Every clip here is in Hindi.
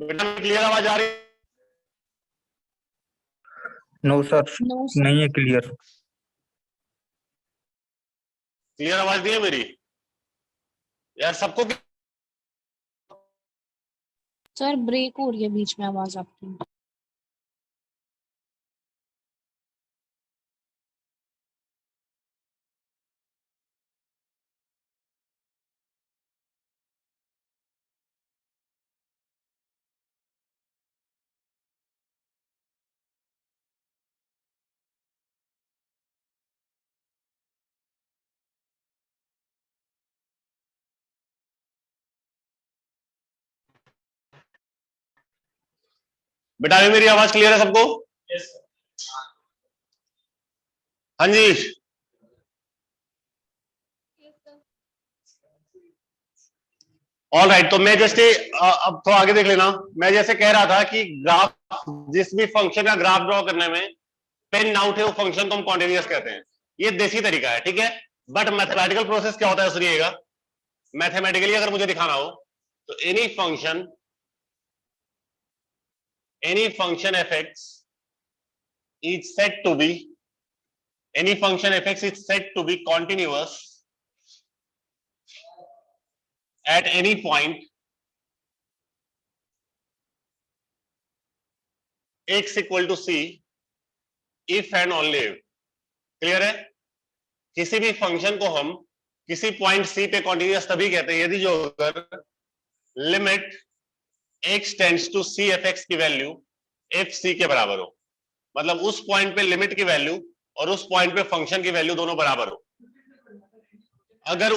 बेटा क्लियर आवाज आ रही है? No sir, no sir. नहीं है क्लियर। क्लियर आवाज नहीं है मेरी यार सबको? सर ब्रेक हो रही है बीच में आवाज आपकी। बेटा अभी मेरी आवाज क्लियर है सबको? हाँ जी। ऑल राइट, तो मैं जैसे अब थोड़ा आगे देख लेना। मैं जैसे कह रहा था कि ग्राफ, जिस भी फंक्शन का ग्राफ ड्रॉ करने में पेन आउट है वो फंक्शन को हम कॉन्टिन्यूअस कहते हैं। ये देसी तरीका है, ठीक है। बट मैथमेटिकल प्रोसेस क्या होता है सुनिएगा। मैथमेटिकली अगर मुझे दिखाना हो तो any function f x is set to be any function fx is said to be continuous at any point x equal to c if and only if। Clear है? किसी भी फंक्शन को हम किसी पॉइंट सी पे कॉन्टिन्यूअस तभी कहते हैं यदि जो अगर limit x tends to C F x की वैल्यू एफ सी के बराबर हो। मतलब उस पॉइंट पे लिमिट की वैल्यू और उस पॉइंट पे फंक्शन की वैल्यू दोनों बराबर हो। अगर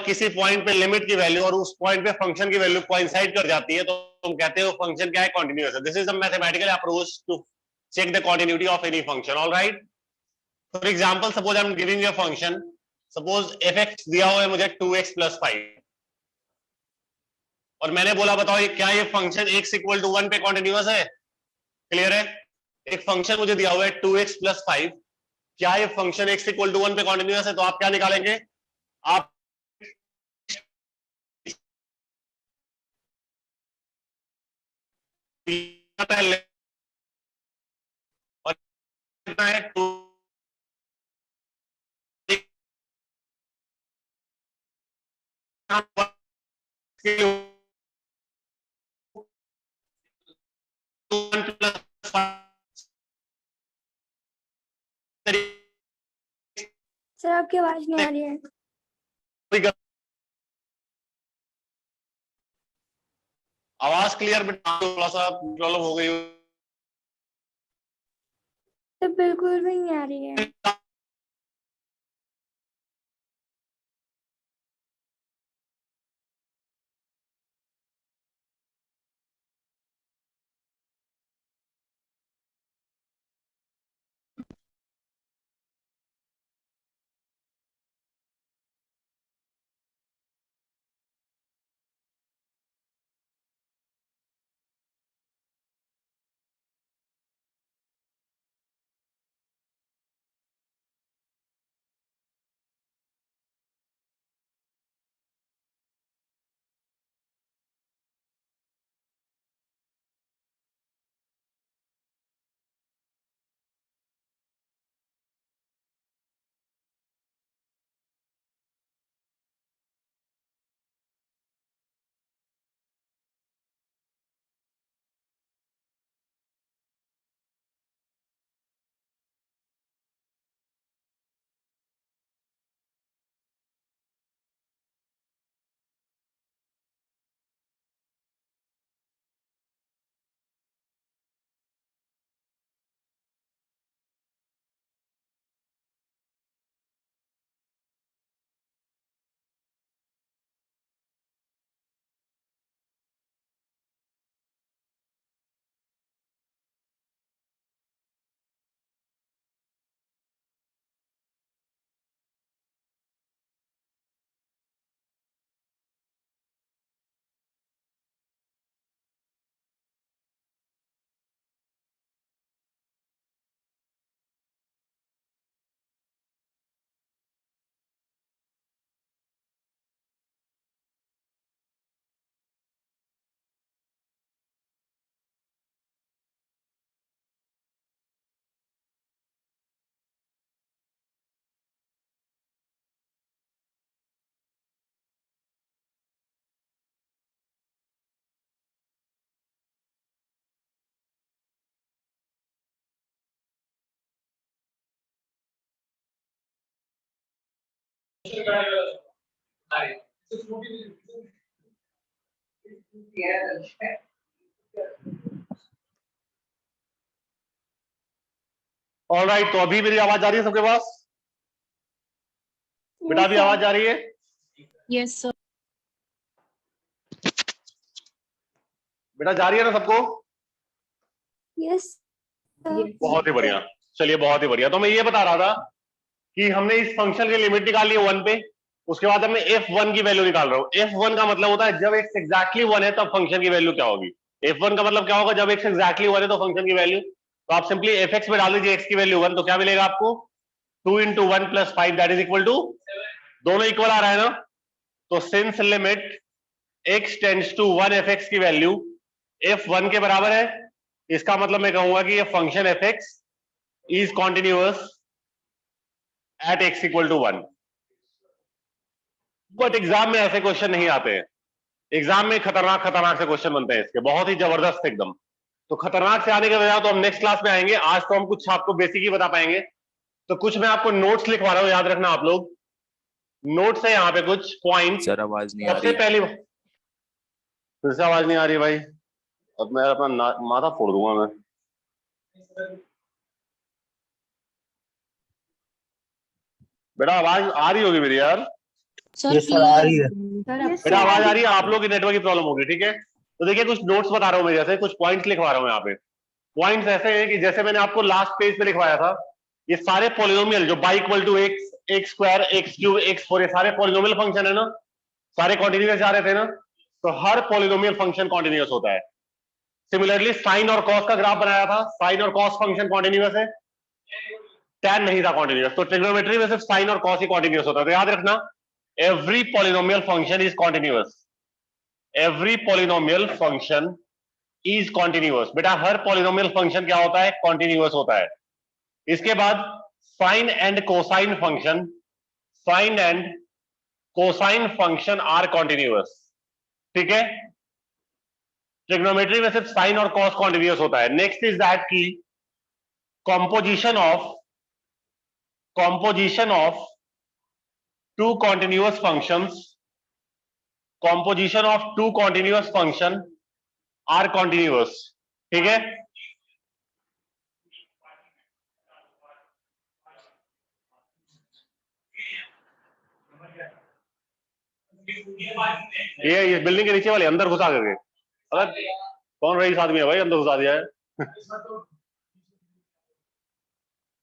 किसी पॉइंट पे लिमिट की वैल्यू और उस पॉइंट पे फंक्शन की वैल्यू कोइंसाइड कर जाती है तो तुम कहते हो फंक्शन क्या है, कॉन्टिन्यूअस है। This is the mathematical approach to check the continuity of any function. All right, for example suppose I am giving you a function, suppose f x दिया हुआ है मुझे 2x प्लस 5, और मैंने बोला बताओ ये क्या ये फंक्शन x इक्वल टू 1 पे कॉन्टिन्यूअस है? क्लियर है? एक फंक्शन मुझे दिया हुआ है 2x प्लस 5, क्या ये फंक्शन x इक्वल टू 1 पे कॉन्टिन्यूअस है? तो आप क्या निकालेंगे? आप और कितना है 2 सर आपकी आवाज नहीं आ रही है। आवाज क्लियर, बट थोड़ा सा प्रॉब्लम हो गई। सर बिल्कुल भी नहीं आ रही है। ऑलराइट, तो अभी मेरी आवाज आ रही है सबके पास? बेटा अभी आवाज आ रही है? Yes sir. बेटा जा रही है ना सबको? यस बहुत ही बढ़िया, चलिए बहुत ही बढ़िया। तो मैं ये बता रहा था कि हमने इस फंक्शन की लिमिट निकाल ली है 1 पे, उसके बाद मैं f1 की वैल्यू निकाल रहा हूं। f1 का मतलब होता है जब x एग्जैक्टली 1 है तब फंक्शन की वैल्यू क्या होगी। f1 का मतलब क्या होगा, जब x एग्जैक्टली 1 है तो फंक्शन की वैल्यू, तो आप सिंपली fx में डाल दीजिए x की वैल्यू 1, तो क्या मिलेगा आपको 2 × 1 + 5 दैट इज इक्वल टू, दोनों इक्वल आ रहा है ना, तो since limit x tends to 1 fx की वैल्यू f1 के बराबर है, इसका मतलब मैं कहूंगा कि ये function fx is continuous at x equal to 1। But exam में ऐसे क्वेश्चन नहीं आते हैं, एग्जाम में खतरनाक खतरनाक से क्वेश्चन बनते हैं इसके, बहुत ही जबरदस्त एकदम। तो खतरनाक से आने के बजाय तो हम नेक्स्ट क्लास में आएंगे, आज तो हम कुछ आपको बेसिक ही बता पाएंगे। तो कुछ मैं आपको नोट्स लिखवा रहा हूं, याद रखना आप लोग, नोट्स है यहाँ पे कुछ पॉइंट। सर आवाज नहीं आ सबसे रही। पहली, फिर से आवाज नहीं आ रही भाई, अब मैं अपना माथा फोड़ दूंगा मैं। बेटा आवाज आ रही होगी मेरी यार? सर Yes, sir, आ रही है। बेटा आवाज आ रही है? आप लोग की नेटवर्क की प्रॉब्लम होगी, ठीक है। तो देखिए कुछ नोट्स बता रहा हूं मैं, जैसे कुछ पॉइंट्स लिखवा रहा हूं यहाँ पे। पॉइंट्स ऐसे हैं कि जैसे मैंने आपको लास्ट पेज पे लिखवाया था, ये सारे पॉलिनोमियल जो y equal to x, x square, x cube, x4, ये सारे पॉलिनोमियल फंक्शन है ना, सारे कॉन्टिन्यूअस जा रहे थे ना, तो हर पॉलिनोमियल फंक्शन कॉन्टिन्यूअस होता है। सिमिलरली साइन और कॉस का ग्राफ बनाया था, साइन और कॉस फंक्शन कॉन्टिन्यूअस है, tan नहीं था कॉन्टिन्यूअस, तो ट्रिग्नोमेट्री में सिर्फ साइन और कॉस ही कॉन्टिन्यूअस होता है। तो याद रखना, every polynomial function is continuous, every polynomial function is continuous. बेटा हर पॉलिनोमियल फंक्शन क्या होता है, कॉन्टिन्यूअस होता है। इसके बाद sine and cosine function, sine and cosine function are continuous, ठीक है। ट्रिग्नोमेट्री में सिर्फ साइन और कॉस कॉन्टिन्यूअस होता है। नेक्स्ट इज दैट की composition of two continuous functions, composition of two continuous function are continuous, ठीक है। ये इस बिल्डिंग के नीचे वाले अंदर घुसा करके, अगर कौन रईस आदमी है भाई अंदर घुसा दिया है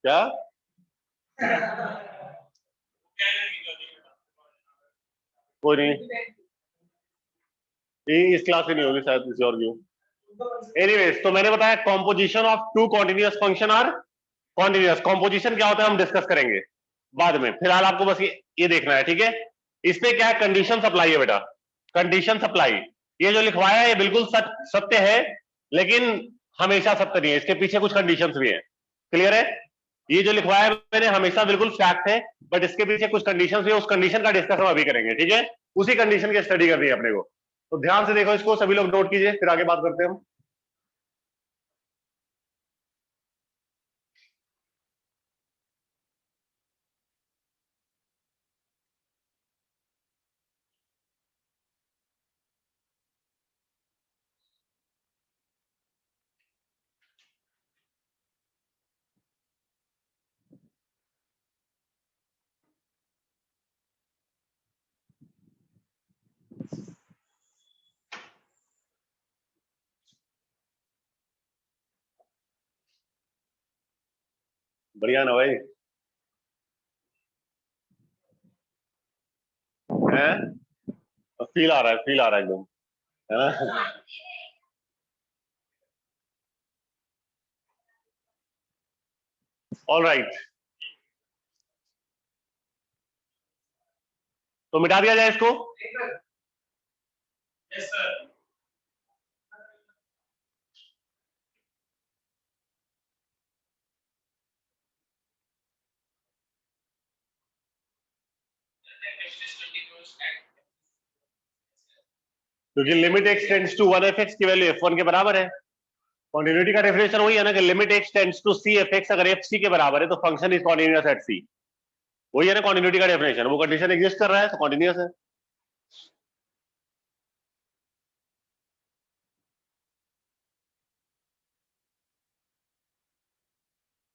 क्या? कोई नहीं, इस क्लास की नहीं होगी शायद, किसी और की। एनीवेज, तो मैंने बताया composition of two continuous function are continuous. Composition क्या होता है हम डिस्कस करेंगे बाद में, फिलहाल आपको बस ये देखना है, ठीक है। इस पे क्या है, कंडीशन सप्लाई है बेटा, कंडीशन सप्लाई। ये जो लिखवाया है ये बिल्कुल सत्य है, लेकिन हमेशा सत्य नहीं है, इसके पीछे कुछ कंडीशंस भी हैं। क्लियर है? ये जो लिखवाया है मैंने हमेशा बिल्कुल फैक्ट है, बट इसके पीछे कुछ कंडीशंस भी है, उस कंडीशन का डिस्कस हम अभी करेंगे, ठीक है। उसी कंडीशन की स्टडी करनी है अपने को, तो ध्यान से देखो इसको, सभी लोग नोट कीजिए, फिर आगे बात करते हैं हम। बढ़िया ना भाई, है फील आ रहा है, फील आ रहा है एकदम, है ना। ऑल राइट, तो मिटा दिया जाए इसको। Yes sir. क्योंकि limit x tends to 1 fx की वैल्यू f1 के बराबर है। कॉन्टिन्यूटी का डेफिनेशन वही है ना कि limit x tends to c fx, अगर f c के बराबर है तो function is continuous at c। वही है ना कॉन्टिन्यूटी का डेफिनेशन, वो कंडीशन एग्जिस्ट कर रहा है तो कॉन्टिन्यूअस है।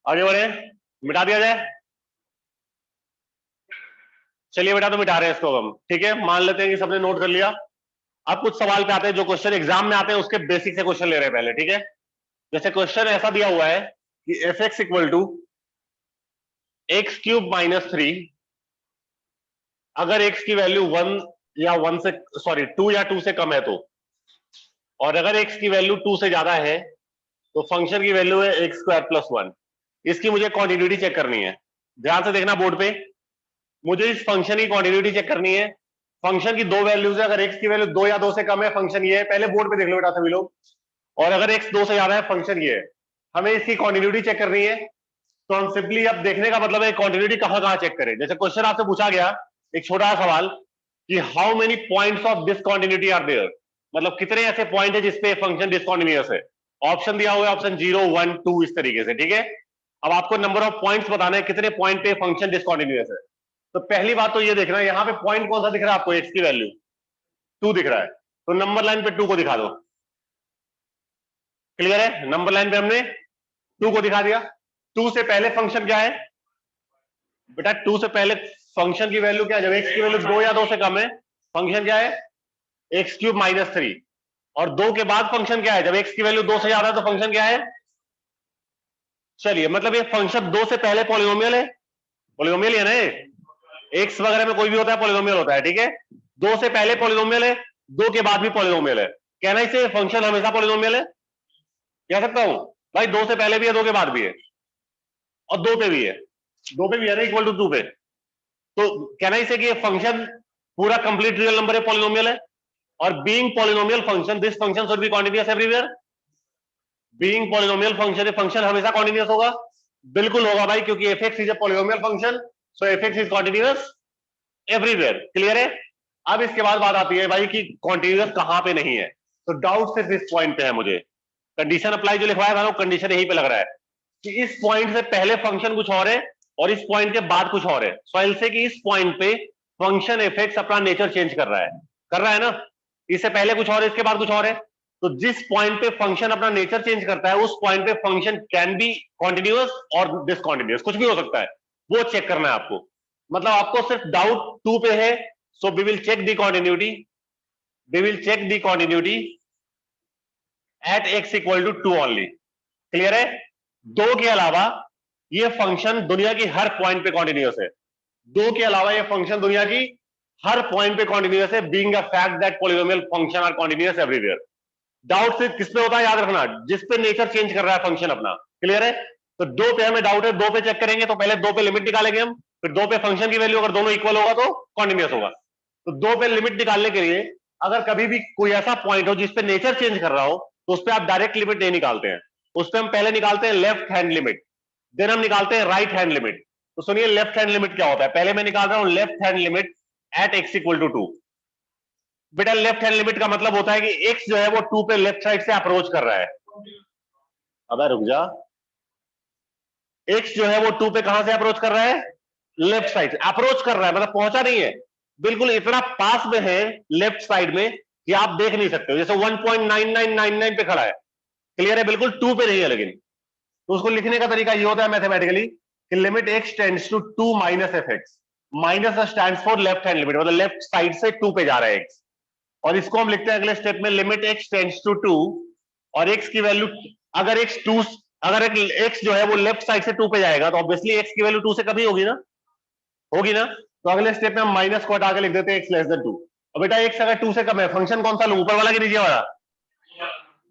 आगे बढ़े, मिटा दिया जाए। चलिए बेटा तो मिटा रहे हैं इसको हम, ठीक है, मान लेते हैं कि सबने नोट कर लिया। अब कुछ सवाल पे आते हैं जो क्वेश्चन एग्जाम में आते हैं, उसके बेसिक से क्वेश्चन ले रहे हैं पहले, ठीक है। जैसे क्वेश्चन ऐसा दिया हुआ है कि F x equal to x cube minus 3, अगर एक्स की वैल्यू 1 या 1 से सॉरी 2 या 2 से कम है तो, और अगर एक्स की वैल्यू 2 से ज्यादा है तो फंक्शन की वैल्यू है एक्स स्क्वायर प्लस 1। इसकी मुझे क्वांटिटी चेक करनी है, ध्यान से देखना बोर्ड पे। मुझे इस फंक्शन की क्वांटिटी चेक करनी है। फंक्शन की दो वैल्यूज है, अगर एक्स की वैल्यू 2 या 2 से कम है फंक्शन ये है, पहले बोर्ड पे देख लो बेटा सभी लोग, और अगर एक्स 2 से ज्यादा है फंक्शन ये है। हमें इसकी क्वांटिटी चेक करनी है, तो हम सिंपली अब देखने का मतलब है क्वांटिटी कहां कहां चेक करें। जैसे क्वेश्चन आपसे पूछा गया एक छोटा सा सवाल कि how many points of discontinuity are there, मतलब कितने ऐसे पॉइंट है जिसपे फंक्शन डिसकंटिन्यूअस है। ऑप्शन दिया हुआ है ऑप्शन 0 1 2 इस तरीके से, ठीक है। अब आपको नंबर ऑफ पॉइंट्स बताना है कितने पॉइंट पे फंक्शन डिसकंटिन्यूअस है। तो पहली बात तो ये देखना है यहाँ पे पॉइंट कौन सा दिख रहा है आपको, एक्स की वैल्यू 2 दिख रहा है, तो नंबर लाइन पे 2 को दिखा दो। क्लियर है, नंबर लाइन पे हमने 2 को दिखा दिया। 2 से पहले फंक्शन क्या है बेटा, 2 से पहले फंक्शन की वैल्यू क्या है, जब एक्स की वैल्यू 2 या 2 से कम है फंक्शन क्या है एक्स क्यूब माइनस 3, और 2 के बाद फंक्शन क्या है, जब एक्स की वैल्यू 2 से ज्यादा है तो फंक्शन क्या है। चलिए मतलब ये फंक्शन 2 से पहले पॉलिनोमियल है, पॉलिनोमियल है ना, एक्स वगैरह में कोई भी होता है पॉलिनोमियल होता है, ठीक है। 2 से पहले पॉलिनोमियल है, 2 के बाद भी पॉलिनोमियल है, कहना इसे फंक्शन हमेशा पॉलिनोमियल है, कह सकता हूं भाई 2 से पहले भी है 2 के बाद भी है, और 2 पे भी है, 2 पे भी है ना इक्वल टू 2 पे, तो कहना इसे कि ये फंक्शन पूरा कंप्लीट रियल नंबर है, पॉलिनोमियल है। और being polynomial function this function should be continuous everywhere. Being polynomial function, ये फंक्शन हमेशा कॉन्टिन्यूअस होगा, बिल्कुल होगा भाई, क्योंकि F x is a polynomial function, so F x is continuous everywhere. Clear है। अब इसके बाद बात आती है भाई कि कॉन्टिन्यूअस कहां पे नहीं है, तो डाउट सिर्फ इस पॉइंट पे है मुझे। कंडीशन अप्लाई जो लिखवाया था ना, कंडीशन यहीं पे लग रहा है कि इस पॉइंट से पहले फंक्शन कुछ और है और इस पॉइंट के बाद कुछ और है। सो से कि इस पॉइंट पे फंक्शन एफ एक्स अपना नेचर चेंज कर रहा है ना, इससे पहले कुछ और है इसके बाद कुछ और है। तो जिस पॉइंट पे फंक्शन अपना नेचर चेंज करता है उस पॉइंट पे फंक्शन कैन बी कॉन्टिन्यूअस और डिसकॉन्टिन्यूअस, कुछ भी हो सकता है, वो चेक करना है आपको। मतलब आपको सिर्फ डाउट 2 पे है, so we will check the continuity, we will check the continuity at x equal to 2 only. Clear है। 2 के अलावा ये फंक्शन दुनिया की हर पॉइंट पे कॉन्टिन्यूअस है, 2 के अलावा ये फंक्शन दुनिया की हर पॉइंट पे कॉन्टिन्यूअस है, being a fact that polynomial function are continuous everywhere. Doubt सिर्फ किस पे होता है याद रखना, जिस पे नेचर चेंज कर रहा है फंक्शन अपना। क्लियर है। तो 2 पे हमें डाउट है, 2 पे चेक करेंगे, तो पहले 2 पे लिमिट निकालेंगे हम, फिर 2 पे फंक्शन की वैल्यू अगर दोनों इक्वल होगा तो कॉन्टिन्यूअस होगा। तो 2 पे लिमिट निकालने के लिए अगर कभी भी कोई ऐसा पॉइंट हो जिसपे नेचर चेंज कर रहा हो तो उस पर आप डायरेक्ट लिमिट नहीं निकालते हैं, उस पर हम पहले निकालते हैं लेफ्ट हैंड लिमिट, देन हम निकालते हैं राइट हैंड लिमिट। तो सुनिए लेफ्ट हैंड लिमिट क्या होता है, पहले मैं निकाल रहा हूं left hand limit at x equal to 2। बेटा लेफ्ट हैंड लिमिट का मतलब होता है कि एक्स जो है वो 2 पे लेफ्ट साइड से अप्रोच कर रहा है। अबे रुक जा, एक्स जो है वो 2 पे कहां से अप्रोच कर रहा है, लेफ्ट साइड से अप्रोच कर रहा है, मतलब पहुंचा नहीं है, बिल्कुल इतना पास में है लेफ्ट साइड में कि आप देख नहीं सकते हो, जैसे 1.9999 पे खड़ा है। क्लियर है, बिल्कुल 2 पे नहीं है। लेकिन तो उसको लिखने का तरीका ये होता है मैथमेटिकली कि limit x tends to 2 minus F x, minus stands for left hand limit, मतलब लेफ्ट साइड से 2 पे जा रहा है एक्स, और इसको हम लिखते हैं अगले स्टेप में लिमिट एक्स टेंड्स टू 2, और एक्स की वैल्यू अगर एक्स जो है वो लेफ्ट साइड से 2 पे जाएगा तो ऑब्वियसली एक्स की वैल्यू 2 से कम ही होगी ना। तो अगले स्टेप में हम माइनस को हटा के लिख देते हैं एक्स लेस देन 2। और बेटा एक्स अगर 2 से कम है, फंक्शन कौन सा लूं, ऊपर वाला कि नीचे वाला,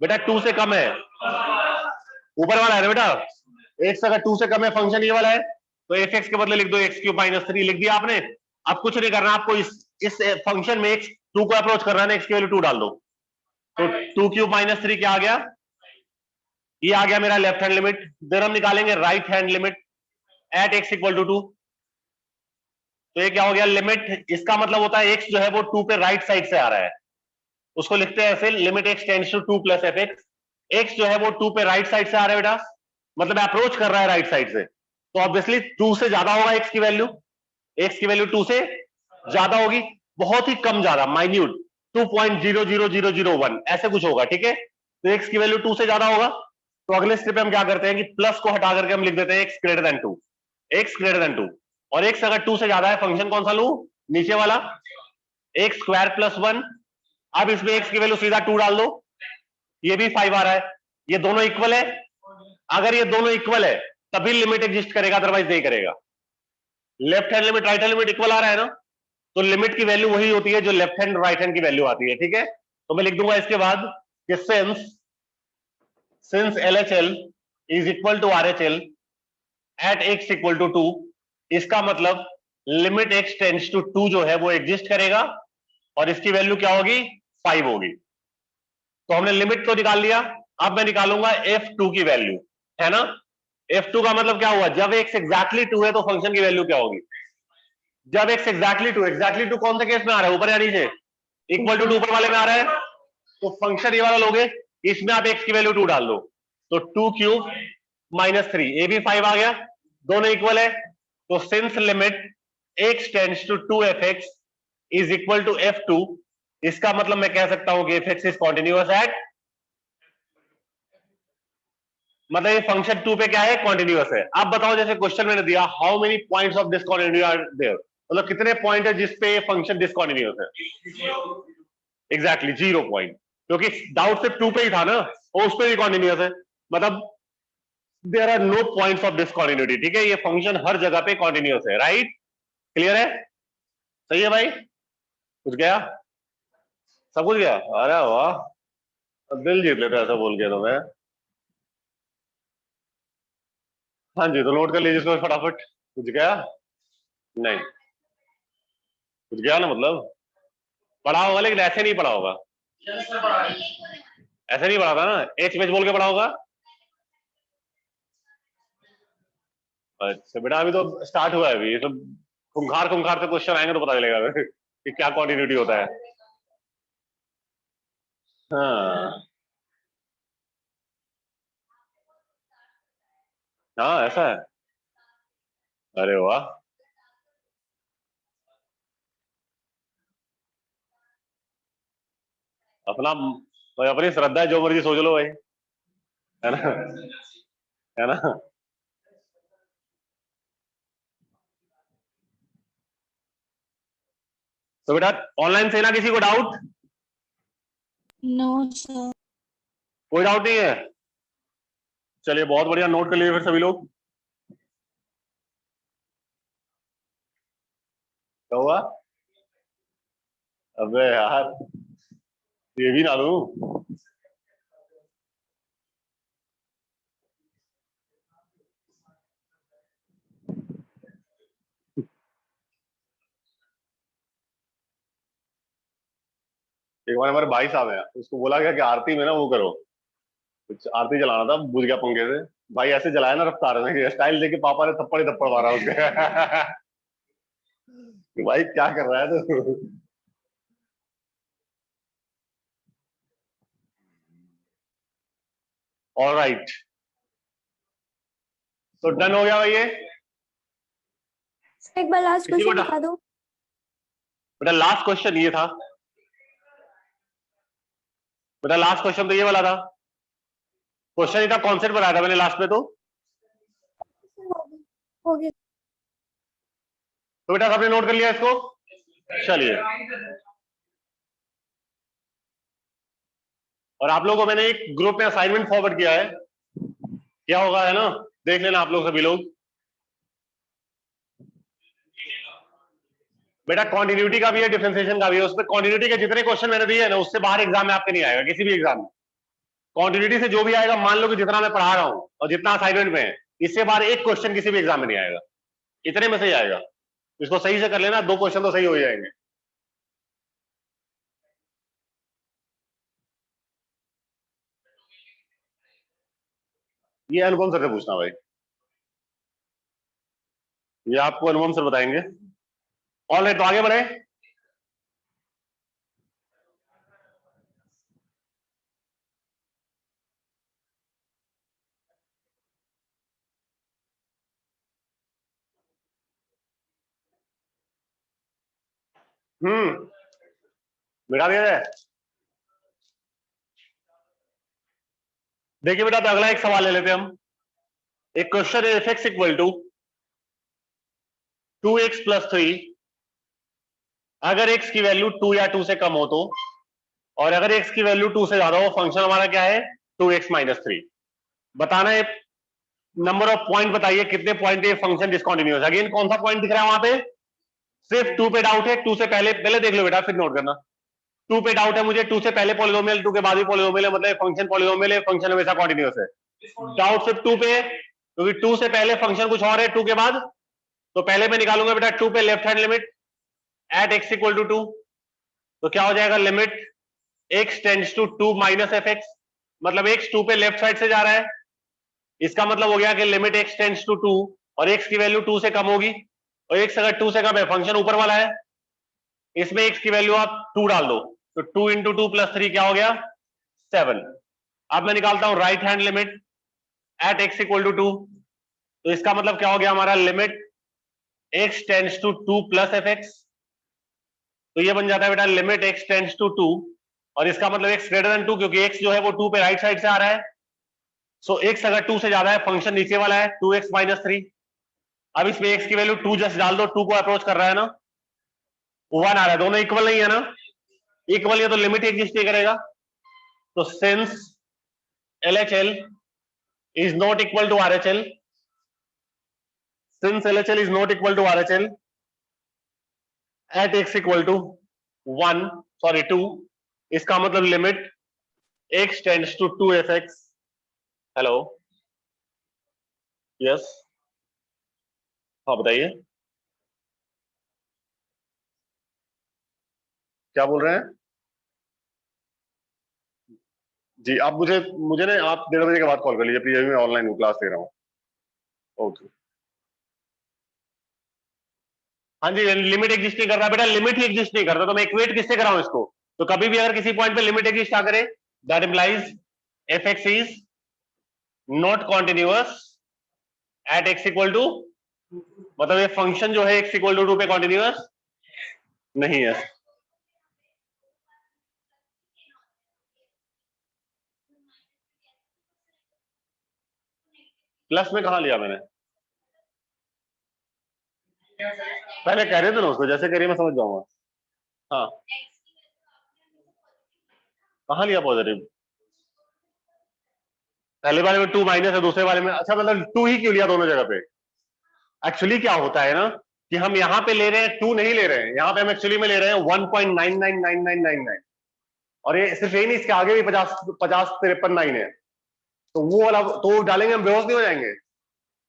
बेटा 2 से कम है, ऊपर वाला है ना बेटा। एक्स अगर 2 से कम है फंक्शन ये वाला है, तो एफ एक्स के बदले लिख दो एक्स क्यूब माइनस 3, लिख दिया आपने। अब कुछ नहीं करना आपको, इस फंक्शन में एक्स 2 को अप्रोच कर रहा है ना, एक्स की वैल्यू 2 डाल दो, तो 2 क्यूब माइनस 3 क्या आ गया, ये आ गया मेरा लेफ्ट हैंड लिमिट। देन हम निकालेंगे right hand limit at x equal to 2। तो ये क्या हो गया, लिमिट, इसका मतलब होता है एक्स जो है वो 2 पे राइट साइड से आ रहा है, उसको लिखते हैं ऐसे limit x tends to 2 plus F x. X जो है वो 2 पे राइट साइड से आ रहा है बेटा, मतलब अप्रोच कर रहा है राइट साइड से, तो ऑब्वियसली 2 से ज्यादा होगा एक्स की वैल्यू, एक्स की वैल्यू 2 से ज्यादा होगी, बहुत ही कम ज्यादा, माइन्यूट 2.00001 ऐसे कुछ होगा, ठीक है। तो एक्स की वैल्यू 2 से ज्यादा होगा, तो अगले स्टेप पे हम क्या करते हैं कि प्लस को हटा करके हम लिख देते हैं x greater then 2, x greater then 2। और एक्स अगर 2 से ज्यादा है, फंक्शन कौन सा लू, नीचे वाला, एक्स स्क्वायर प्लस 1। अब इसमें एक्स की वैल्यू सीधा 2 डाल दो, ये भी 5 आ रहा है, ये दोनों इक्वल है। अगर ये दोनों इक्वल है तभी लिमिट एग्जिस्ट करेगा, अदरवाइज नहीं करेगा। Left hand limit right hand limit equal आ रहा है ना, तो लिमिट की वैल्यू वही होती है जो लेफ्ट हैंड राइट हैंड की वैल्यू आती है, ठीक है। तो मैं लिख दूंगा इसके बाद कि since LHL is equal to RHL at x equal to 2, इसका मतलब लिमिट x टेंड्स टू 2 जो है वो एग्जिस्ट करेगा, और इसकी वैल्यू क्या होगी, 5 होगी। तो हमने लिमिट को निकाल लिया, अब मैं निकालूंगा f2 की वैल्यू, है ना। f2 का मतलब क्या हुआ, जब x एग्जैक्टली 2 है तो फंक्शन की वैल्यू क्या होगी, जब x एग्जैक्टली 2 कौन से केस में आ रहा है, ऊपर या नीचे, इक्वल टू 2 ऊपर वाले में आ रहा है, तो फंक्शन ये वाला लोगे, इसमें आप x की वैल्यू 2 डाल दो, तो 2 क्यूब -3, ये भी 5 आ गया, दोनों इक्वल है। तो since limit x tends to 2f(x) is equal to f2, इसका मतलब मैं कह सकता हूं कि f(x) इज कॉन्टिन्यूअस एट, मतलब ये फंक्शन 2 पे क्या है, कॉन्टिन्यूअस है। अब बताओ, जैसे क्वेश्चन मैंने दिया, how many points of discontinuity are there, मतलब कितने पॉइंट है जिसपे फंक्शन डिसकंटिन्यूअस है, एग्जैक्टली 0 पॉइंट, क्योंकि डाउट सिर्फ 2 पे ही था ना, और उस पे भी कॉन्टिन्यूअस है, मतलब there are no points of discontinuity, ठीक है। ये फंक्शन हर जगह पे कॉन्टिन्यूअस है, राइट, क्लियर है, सही है भाई, कुछ गया, सब कुछ गया, अरे वाह, दिल जीत लेते ऐसा बोल के तो मैं। हाँ जी, तो नोट कर लीजिए इसको फटाफट, कुछ गया, नहीं कुछ गया ना, मतलब पढ़ा होगा लेकिन ऐसे नहीं पढ़ा होगा, ऐसे नहीं पढ़ा था ना, एच मेच बोल के पढ़ा होगा। अच्छा बेटा, अभी तो स्टार्ट हुआ है, अभी ये तो खूंखार खूंखार से क्वेश्चन आएंगे तो पता चलेगा कि क्या क्वांटिटी होता है। हाँ हाँ, ऐसा है, अरे वाह, अपना भाई, अपनी श्रद्धा है, जो मर्जी सोच लो भाई, है ना, है ना। तो बेटा ऑनलाइन से ना किसी को डाउट, No, sir. कोई डाउट नहीं है, चलिए बहुत बढ़िया, नोट कर लिए फिर सभी लोग, क्या हुआ, अबे यार, ये भी ना लूं, एक बार हमारे भाई साहब है, उसको बोला गया कि आरती में ना वो करो, कुछ आरती जलाना था, बुझ गया पंखे से, भाई ऐसे जलाया ना रफ्तार में, स्टाइल देके पापा ने थप्पड़ ही थप्पड़ मारा उसके कि भाई क्या कर रहा है तू। ऑल राइट, तो डन हो गया भाई ये, एक बार लास्ट किसी को क्वेश्चन दिखा दो। बेटा लास्ट क्वेश्चन ये था, बेटा लास्ट क्वेश्चन तो ये वाला था, क्वेश्चन ही था, कॉन्सेप्ट बताया था मैंने लास्ट में, हो गया। तो बेटा सबने नोट कर लिया इसको, चलिए। और आप लोगों को मैंने एक ग्रुप में असाइनमेंट फॉरवर्ड किया है, क्या होगा, है ना, देख लेना आप लोग सभी लोग। बेटा कॉन्टिन्यूटी का भी है, डिफरेंशिएशन का भी है, उसमें कॉन्टिन्यूटी के जितने क्वेश्चन मैंने दिए हैं ना, उससे बाहर एग्जाम में आपके नहीं आएगा, किसी भी एग्जाम में। क्वांटिटी से जो भी आएगा, मान लो कि जितना मैं पढ़ा रहा हूं और जितना असाइनमेंट में है, इससे बाहर एक क्वेश्चन किसी भी एग्जाम में नहीं आएगा, इतने में से ही आएगा। इसको सही से कर लेना, 2 क्वेश्चन तो सही हो जाएंगे। ये अनुपम सर से पूछना भाई, ये आपको अनुपम सर बताएंगे। ऑल राइट, तो आगे बढ़े। मिटा दिया जाए। देखिए बेटा, तो अगला एक सवाल ले लेते हैं हम। एक क्वेश्चन है, F x equal to 2x+3। अगर x की वैल्यू 2 या 2 से कम हो तो, और अगर x की वैल्यू 2 से ज्यादा हो, फंक्शन हमारा क्या है? 2x-3। बताना है नंबर ऑफ पॉइंट, बताइए कितने पॉइंट ये फंक्शन डिसकंटिन्यूअस। अगेन कौन सा पॉइंट दिख रहा है वहां पे? सिर्फ 2 पे डाउट है। 2 से पहले पहले देख लो बेटा, फिर नोट करना। 2 पे डाउट है मुझे, 2 से पहले पॉलिनोमियल, 2 के बाद भी पॉलिनोमियल है, मतलब फंक्शन पॉलिनोमियल है, फंक्शन हमेशा कॉन्टिन्यूअस है। डाउट सिर्फ 2 पे, क्योंकि 2 से पहले फंक्शन कुछ और है, 2 के बाद। तो पहले मैं निकालूंगा बेटा 2 पे left hand limit at x equal to 2। तो क्या हो जाएगा? Limit x tends to 2 minus F x, मतलब x 2 पे लेफ्ट साइड से जा रहा है। इसका मतलब हो गया कि लिमिट x टेंड्स टू 2 और x की वैल्यू 2 से कम होगी, और x अगर 2 से कम है, फंक्शन ऊपर वाला है, इसमें x की वैल्यू आप 2 डाल दो, तो 2 इंटू 2+3 क्या हो गया? 7। अब मैं निकालता हूं right hand limit at x equal to 2। तो इसका मतलब क्या हो गया हमारा? Limit x tends to 2 plus F x. तो ये बन जाता है बेटा लिमिट x टेंड्स टू 2, और इसका मतलब x ग्रेटर देन 2, क्योंकि x जो है वो 2 पे राइट साइड से आ रहा है। सो x अगर 2 से ज्यादा है, फंक्शन नीचे वाला है 2x-3। अब इसमें x की वैल्यू 2 जस्ट डाल दो, 2 को अप्रोच कर रहा है ना, 1 आ रहा है, दोनों इक्वल नहीं है ना? इक्वल है तो लिमिट एग्जिस्ट नहीं करेगा। तो since LHL is not equal to RHL, since LHL is not equal to RHL at x equal to 1, sorry 2, इसका मतलब limit x tends to 2fx। Hello, yes, हाँ बताइए, क्या बोल रहे हैं? जी आप मुझे मुझे ना, आप 1:30 बजे के बाद कॉल कर लीजिए प्लीज, अभी मैं ऑनलाइन हूँ, क्लास ले रहा हूँ। ओके। हाँ जी, लिमिट एग्जिस्ट नहीं कर रहा बेटा, लिमिट ही एग्जिस्ट नहीं करता, तो मैं इक्वेट किससे कराऊं इसको? तो कभी भी अगर किसी पॉइंट पे लिमिट एग्जिस्ट ना करे, that implies f x is not continuous at x equal to, मतलब ये फंक्शन जो है एक्स इक्वल टू 2 पे कॉन्टिन्यूअस नहीं है। प्लस में कहा लिया मैंने? पहले कह रहे थे ना उसको, जैसे करिए मैं समझ जाऊंगा। हाँ, कहाँ लिया पॉजिटिव? पहले वाले में 2 माइनस है, दूसरे वाले में, अच्छा मतलब 2 ही क्यों लिया दोनों जगह पे? एक्चुअली क्या होता है ना, कि हम यहाँ पे ले रहे हैं 2 नहीं ले रहे हैं, यहाँ पे हम एक्चुअली में ले रहे हैं 1.999999, और ये सिर्फ यही नहीं, इसके आगे भी 50 53 है। तो वो वाला तो डालेंगे हम, बेहोश नहीं हो जाएंगे,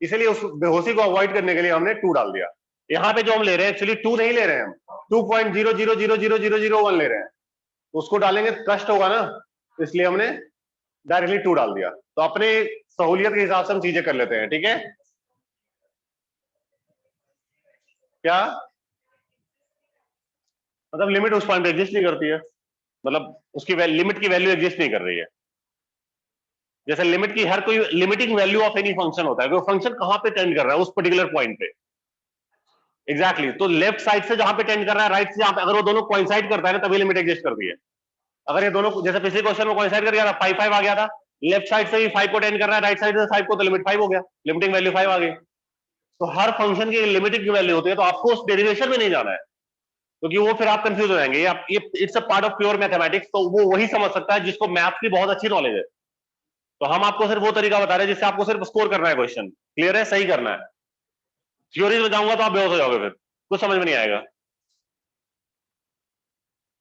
इसीलिए उस बेहोशी को अवॉइड करने के लिए हमने 2 डाल दिया। यहाँ पे जो हम ले रहे हैं एक्चुअली 2 नहीं ले रहे हैं हम, 2.00000001 ले रहे हैं, तो उसको डालेंगे कष्ट होगा ना, इसलिए हमने डायरेक्टली 2 डाल दिया। तो अपने सहूलियत के हिसाब से हम चीजें कर लेते हैं, ठीक है? क्या मतलब लिमिट उस पॉइंट पे एग्जिस्ट नहीं करती है, मतलब उसकी लिमिट की वैल्यू एग्जिस्ट नहीं कर रही है। जैसे लिमिट की हर कोई limiting value of any function होता है, कि वो फंक्शन कहां पे टेंड कर रहा है उस पर्टिकुलर पॉइंट पे। Exactly exactly. तो लेफ्ट साइड से जहां पे टेंड कर रहा है, राइट से जहां पे, अगर वो दोनों कोइंसाइड करता है ना, तभी लिमिट एग्जिस्ट करती है। अगर ये दोनों, जैसे पिछले क्वेश्चन में कोइंसाइड कर गया था, 5 5 आ गया था, लेफ्ट साइड से भी 5 को टेंड कर रहा है, राइट साइड से 5 को, तो लिमिट 5 हो गया, लिमिटिंग वैल्यू 5 आ गई। तो हर फंक्शन की लिमिटिंग वैल्यू होती है, तो आपको उस डेरिवेशन में नहीं जाना है, क्योंकि वो फिर आप कंफ्यूज हो जाएंगे। ये it's a part of pure mathematics, तो वो वही समझ सकता है जिसको मैथ की बहुत अच्छी नॉलेज है। तो हम आपको सिर्फ वो तरीका बता रहे हैं जिससे आपको सिर्फ स्कोर करना है, क्वेश्चन क्लियर है, सही करना है। थ्योरीज में जाऊंगा तो आप बेहोश हो जाओगे, फिर कुछ समझ में नहीं आएगा।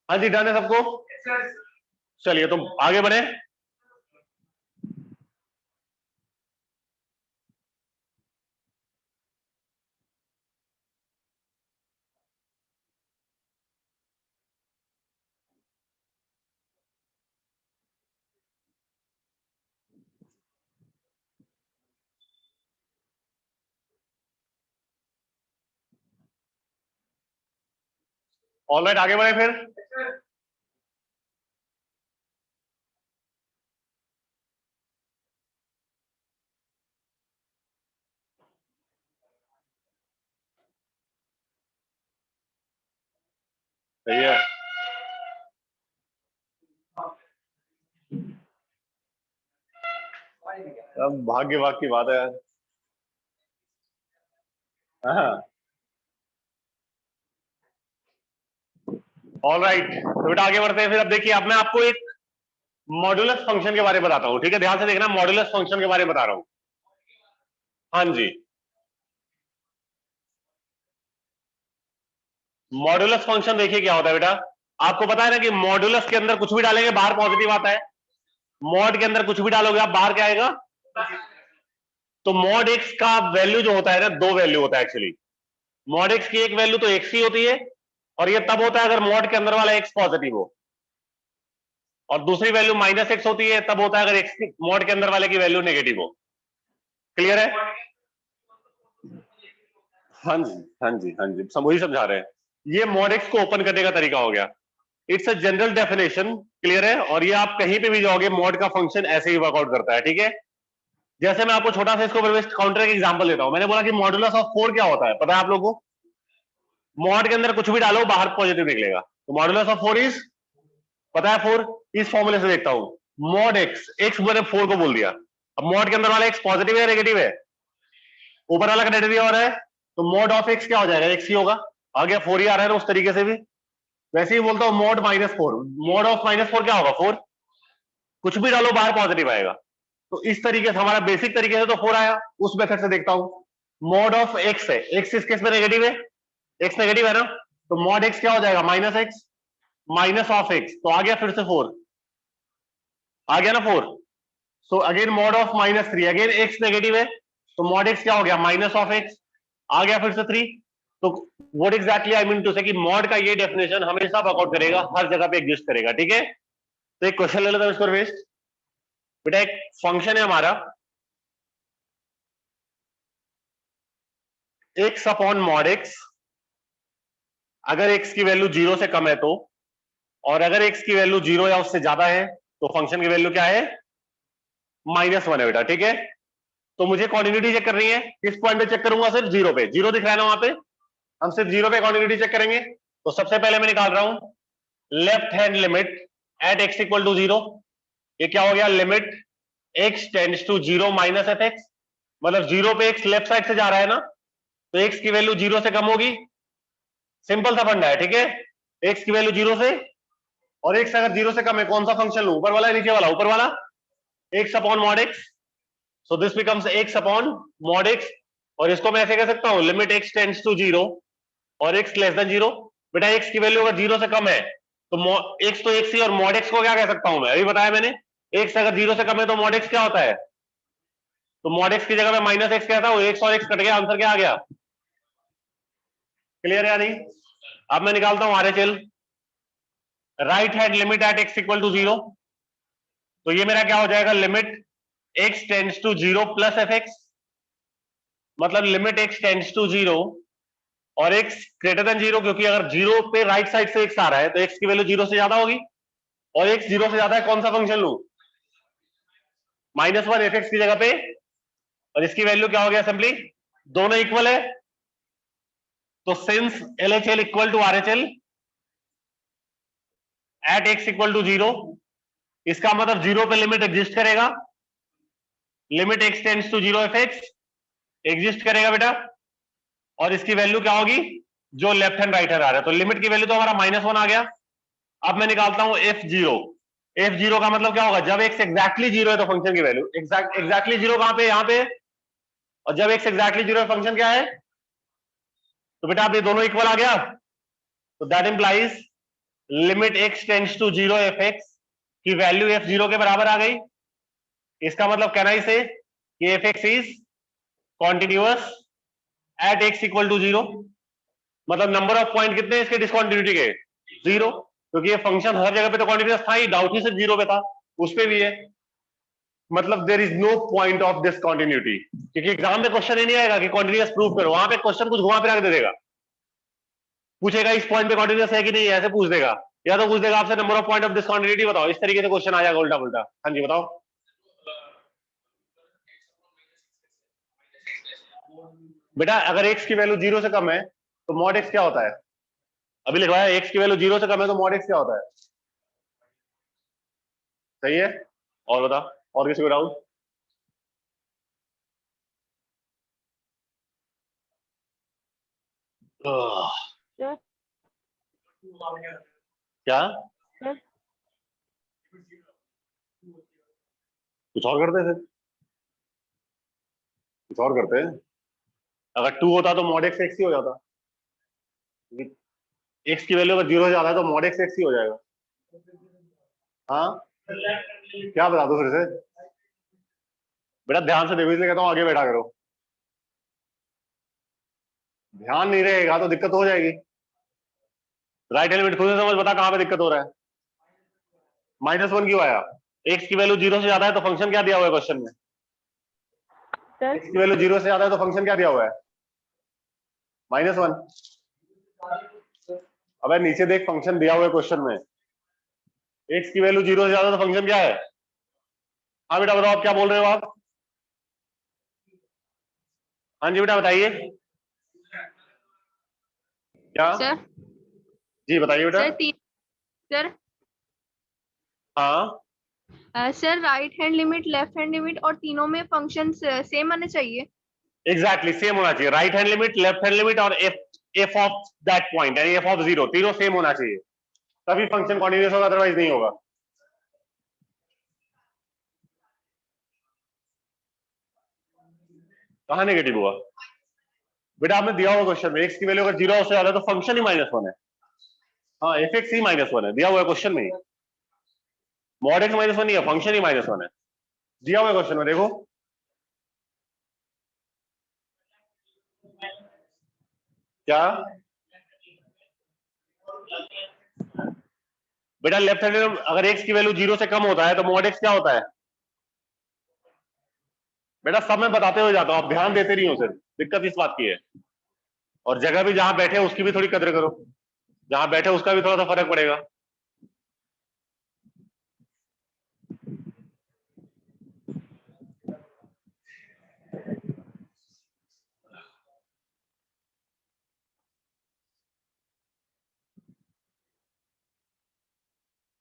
हाँ जी, डन है सबको? चलिए तो आगे बढ़े। ऑलराइट, आगे बढ़े फिर। सही है। अब भाग्य भाग की बात है यार। हाँ, ऑल राइट, तो बेटा आगे बढ़ते हैं फिर। अब देखिए, अब मैं आपको एक मॉड्यूलस फंक्शन के बारे में बताता हूं, ठीक है, ध्यान से देखना, मॉड्यूलस फंक्शन के बारे में बता रहा हूं। हाँ जी, मॉड्यूलस फंक्शन देखिए क्या होता है बेटा। आपको पता है ना कि मॉड्यूलस के अंदर कुछ भी डालेंगे बाहर पॉजिटिव आता है, मॉड के अंदर कुछ भी डालोगे आप बाहर क्या आएगा। तो मॉड एक्स का वैल्यू जो होता है ना, दो वैल्यू होता है एक्चुअली। मॉड एक्स की एक वैल्यू तो एक्स ही होती है, और ये तब होता है अगर मॉड के अंदर वाला एक्स पॉजिटिव हो, और दूसरी वैल्यू माइनस एक्स होती है, तब होता है अगर एक्स मॉड के अंदर वाले की वैल्यू नेगेटिव हो। क्लियर है। हाँ जी, हाँ जी, हाँ जी, सब वही समझा रहे हैं। ये मॉड एक्स को ओपन करने का तरीका हो गया। It's a general definition. Clear है। और ये आप कहीं पे भी जाओगे मॉड का फंक्शन ऐसे ही वर्कआउट करता है, ठीक है। जैसे मैं आपको छोटा सा इसको काउंटर का एग्जांपल देता हूं। मैंने बोला कि मॉडुलस ऑफ 4 क्या होता है, पता है आप लोगों को। मॉड के अंदर कुछ भी डालो बाहर पॉजिटिव निकलेगा, तो मॉडुलस ऑफ 4 इज, पता है 4। इस फॉर्मूले से देखता हूं, मॉड एक्स, एक्स मैंने 4 को बोल दिया। अब मॉड के अंदर वाला एक्स पॉजिटिव है नेगेटिव है, ऊपर वाला का नेगेटिव हो रहा है, तो मॉड ऑफ एक्स क्या हो जाएगा, एक्स ही होगा। आ गया, 4 ही आ रहा है ना उस तरीके से भी। वैसे ही बोलता हूं मॉड -4, मॉड ऑफ -4 क्या होगा, 4। कुछ भी डालो बाहर पॉजिटिव आएगा। तो इस तरीके से हमारा बेसिक तरीके से तो 4 आया। उस मेथड से देखता हूं, मॉड ऑफ एक्स है, एक्स इस केस में नेगेटिव है, एक्स नेगेटिव है ना, तो मॉड एक्स क्या हो जाएगा, -x माइनस ऑफ एक्स, तो आ गया फिर से 4, आ गया ना 4। So again mod of -3, again x negative है, तो मॉड एक्स क्या हो गया, माइनस ऑफ एक्स, आ गया फिर से 3। तो what exactly I mean to say कि मॉड का ये डेफिनेशन हमेशा वर्कआउट करेगा, हर जगह पे एग्जिस्ट करेगा, ठीक है। तो एक क्वेश्चन ले लेता हूं इसको वेस्ट। बेटा एक फंक्शन है हमारा एक्स अपॉन मॉड एक्स, अगर एक्स की वैल्यू 0 से कम है तो, और अगर एक्स की वैल्यू 0 या उससे ज्यादा है तो फंक्शन की वैल्यू क्या है, -1 है बेटा, ठीक है। तो मुझे कॉन्टिन्यूटी चेक करनी है, किस पॉइंट पे चेक करूंगा, सिर्फ 0 पे, 0 दिख रहा है ना वहां पे, हम सिर्फ 0 पे कॉन्टिन्यूटी चेक करेंगे। तो सबसे पहले मैं निकाल रहा हूं left hand limit at x equal to 0। ये क्या हो गया, limit x tends to 0 minus F x, मतलब 0 पे एक्स लेफ्ट साइड से जा रहा है ना, तो एक्स की वैल्यू 0 से कम होगी। सिंपल सा फंडा है, ठीक है। एक्स की वैल्यू 0 से, और एक्स अगर 0 से कम है, कौन सा फंक्शन लूं, ऊपर वाला है नीचे वाला, ऊपर वाला, x upon mod x. So this becomes x upon mod x, और इसको मैं ऐसे कह सकता हूं लिमिट एक्स टेंड्स टू 0 और एक्स लेस देन 0। बेटा एक्स की वैल्यू अगर 0 से कम है तो एक्स तो एक्स ही, और मॉड एक्स को क्या कह सकता हूं मैं, अभी बताया मैंने, एक्स अगर 0 से कम है तो मॉड एक्स क्या होता है, तो मॉड एक्स की जगह मैं माइनस एक्स कहता हूं, एक्स और एक्स कट गया, आंसर क्या आ गया। क्लियर है या नहीं। अब मैं निकालता हूं RHL, right hand limit at x equal to 0। तो ये मेरा क्या हो जाएगा, limit x tends to 0 plus F x, मतलब लिमिट एक्स टेंड्स टू 0 और एक्स ग्रेटर देन 0, क्योंकि अगर 0 पे राइट साइड से एक्स आ रहा है तो एक्स की वैल्यू 0 से ज्यादा होगी, और एक्स 0 से ज्यादा है, कौन सा फंक्शन लू, -1 एफ एक्स की जगह पे, और इसकी वैल्यू क्या हो गया, सिंपली दोनों इक्वल है। तो since L H L equal to R H L at x equal to 0, इसका मतलब 0 पे लिमिट एग्जिस्ट करेगा, limit x tends to 0 f x exist करेगा बेटा, और इसकी वैल्यू क्या होगी, जो लेफ्ट हैंड राइट हैंड आ रहा है, तो लिमिट की वैल्यू तो हमारा -1 आ गया। अब मैं निकालता हूं f0, f0 का मतलब क्या होगा, जब x एग्जैक्टली 0 है तो फंक्शन की वैल्यू एग्जैक्टली 0 कहां पे, यहां पे, और जब x एग्जैक्टली 0 है फंक्शन क्या है, तो बेटा आप ये दोनों इक्वल आ गया, तो that implies limit x tends to 0 f x की वैल्यू f0 के बराबर आ गई। इसका मतलब कहना ही से कि F x is continuous at x equal to 0, मतलब नंबर ऑफ पॉइंट कितने हैं इसके डिसकंटिन्यूटी के, 0, क्योंकि ये फंक्शन हर जगह पे तो कॉन्टिन्यूअस था ही, डाउट ही सिर्फ 0 पे था, उस पे भी है, मतलब there is no point of discontinuity, क्योंकि एग्जाम में क्वेश्चन ही नहीं आएगा कि कॉन्टिन्यूअस प्रूव करो, वहां पे क्वेश्चन कुछ घुमा फिरा के दे देगा, पूछेगा इस पॉइंट पे कॉन्टिन्यूअस है कि नहीं, ऐसे पूछ देगा, या तो पूछ देगा आपसे number of point of discontinuity बताओ, इस तरीके से क्वेश्चन आ जाएगा उल्टा पुल्टा। हाँ जी बताओ। बेटा अगर एक्स की वैल्यू 0 से कम है तो मॉड एक्स क्या होता है, अभी लिखवाया एक्स की वैल्यू 0 से कम है तो मॉड एक्स क्या होता है? सही है। और बता, और किसी को डाउट? Sir, क्या sir, कुछ और करते हैं? फिर कुछ और करते हैं। अगर 2 होता तो मॉड एक्स एक्स ही हो जाता। एक्स की वैल्यू अगर 0 से ज्यादा है तो मॉड एक्स एक्स ही हो जाएगा। हाँ, क्या बता दो फिर से? बेटा ध्यान से देखो, इसलिए कहता हूँ आगे बैठा करो। ध्यान नहीं रहेगा तो दिक्कत हो जाएगी। राइट एलिमेंट खुद से समझ, बता कहां पे दिक्कत हो रहा है। -1 क्यों आया? एक्स की वैल्यू 0 से ज्यादा है तो फंक्शन क्या दिया हुआ है क्वेश्चन में? sir, एक्स की वैल्यू 0 से ज्यादा है तो फंक्शन क्या दिया हुआ है? -1। अबे नीचे देख, फंक्शन दिया हुआ है क्वेश्चन में। एक्स की वैल्यू 0 से ज्यादा तो फंक्शन क्या है? हाँ बेटा बताओ, आप क्या बोल रहे हो आप? हाँ जी बेटा बताइए। क्या? सर जी बताइए बेटा। सर तीन सर हाँ sir right hand limit left hand limit और तीनों में फंक्शन सेम आने चाहिए। एग्जैक्टली सेम होना चाहिए। Right hand limit, left hand limit और एफ ऑफ दैट पॉइंट यानी एफ ऑफ 0 तीनों सेम होना चाहिए, तभी फंक्शन कॉन्टिन्यूअस होगा, अदरवाइज नहीं होगा। कहां नेगेटिव हुआ? बेटा आपने दिया हुआ क्वेश्चन में एक्स की वैल्यू अगर 0 से ज्यादा है तो फंक्शन ही -1 है। हाँ एफ एक्स ही -1 है, दिया हुआ है क्वेश्चन में। मॉड एक्स -1 नहीं है, फंक्शन ही -1 है, दिया हुआ है क्वेश्चन में, देखो। क्या बेटा लेफ्ट हैंड अगर एक्स की वैल्यू 0 से कम होता है तो मॉड एक्स क्या होता है? बेटा सब मैं बताते हुए जाता हूं, आप ध्यान देते नहीं हो, सिर्फ दिक्कत इस बात की है। और जगह भी जहां बैठे उसकी भी थोड़ी कदर करो, जहां बैठे उसका भी थोड़ा सा फर्क पड़ेगा।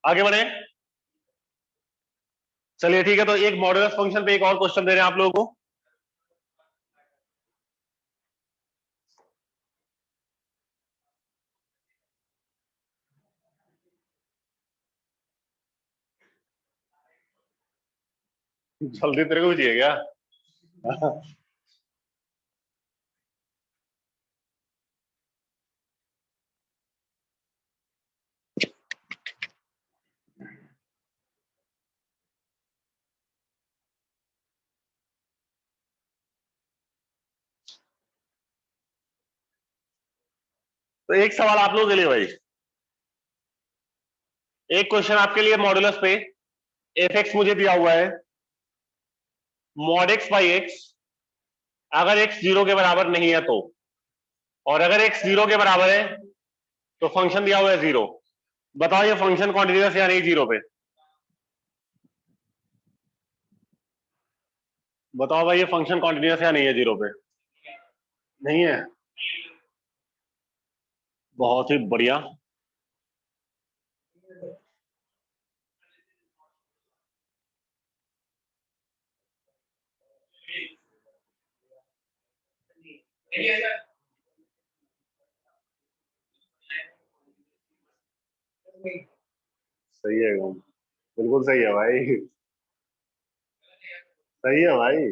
आगे बढ़े, चलिए ठीक है। तो एक मॉडुलस फंक्शन पे एक और क्वेश्चन दे रहे हैं आप लोगों को। जल्दी तेरे को भी चाहिए क्या? तो एक सवाल आप लोगों के लिए भाई, एक क्वेश्चन आपके लिए मॉडुलस पे एफ एक्स मुझे दिया हुआ है, मॉड एक्स बाई एक्स अगर एक्स 0 के बराबर नहीं है तो, और अगर एक्स 0 के बराबर है तो फंक्शन दिया हुआ है 0। बताओ ये फंक्शन कॉन्टिन्यूअस या नहीं 0 पे? बताओ भाई ये फंक्शन कॉन्टिन्यूअस या नहीं है 0 पे? नहीं है। बहुत ही बढ़िया। सही है, बिल्कुल सही है भाई, सही है भाई।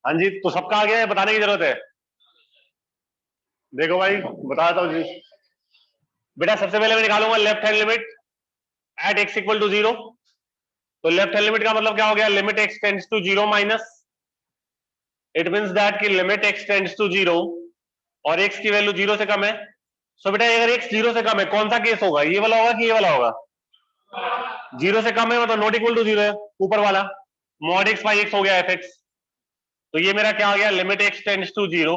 हाँ जी, तो सबका आ गया है, बताने की जरूरत है? देखो भाई बताता हूँ जी। बेटा सबसे पहले मैं निकालूंगा left hand limit at x equal to 0। तो लेफ्ट हैंड लिमिट का मतलब क्या हो गया? Limit x tends to 0 minus, it means that कि लिमिट एक्स टेंड्स टू 0 और एक्स की वैल्यू 0 से कम है। सो बेटा अगर एक्स 0 से कम है कौन सा केस होगा? ये वाला होगा कि ये वाला होगा? 0 से कम है मतलब नॉट इक्वल टू 0 है, ऊपर वाला। मॉड एक्स बाई एक्स हो गया एफ एक्स। तो ये मेरा क्या आ गया? Limit x tends to 0,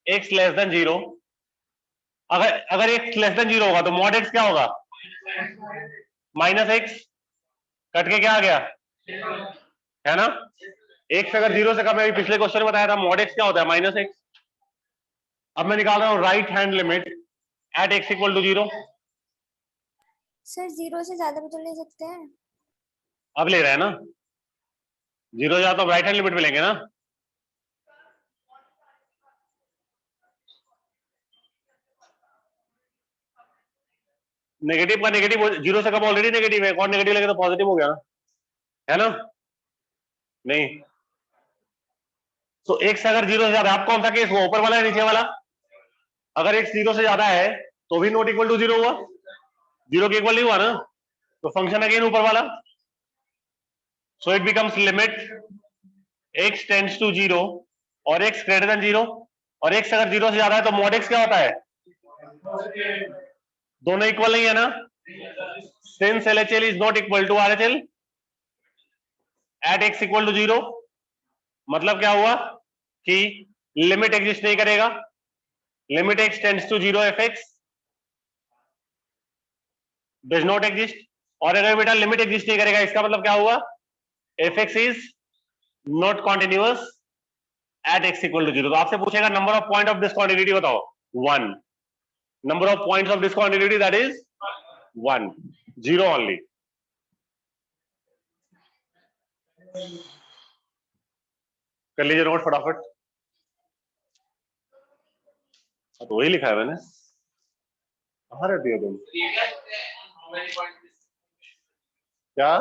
x less than 0। अगर एक्स लेस देन 0 होगा तो मॉड एक्स क्या होगा? -x। कट के क्या आ गया? है ना। x अगर 0 से कम है, पिछले क्वेश्चन में बताया था मॉड x क्या होता है, -x। अब मैं निकाल रहा हूं right hand limit at x equal to 0। Sir 0 से ज्यादा भी तो ले सकते हैं। अब ले रहे हैं ना 0 से ज्यादा, तो राइट हैंड लिमिट में लेंगे ना। नेगेटिव का नेगेटिव 0 से कम ऑलरेडी नेगेटिव है, कौन नेगेटिव लगे तो पॉजिटिव हो गया ना, है ना। नहीं तो x अगर 0 से ज्यादा, आप कौन सा केस हुआ, ऊपर वाला है नीचे वाला। अगर x 0 से ज्यादा है तो भी नॉट इक्वल टू 0 हुआ, 0 के इक्वल नहीं हुआ ना, तो फंक्शन अगेन ऊपर वाला। So it becomes limit x tends to 0 और x ग्रेटर देन 0, और x अगर 0 से ज्यादा है तो मॉड x क्या होता है, दोनों इक्वल नहीं है ना। Since LHL is not equal to RHL at x equal to 0, मतलब क्या हुआ कि लिमिट एग्जिस्ट नहीं करेगा, limit x tends to 0 fx does not exist. और अगर बेटा लिमिट एग्जिस्ट नहीं करेगा, इसका मतलब क्या हुआ, fx is not continuous at x equal to 0। तो आपसे पूछेगा number of point of discontinuity बताओ, 1। Number of points of discontinuity that is 1, 0 only. कर लीजिए नोट फटाफट, तो वही लिखा है मैंने। कहाँ रहती हो तुम, क्या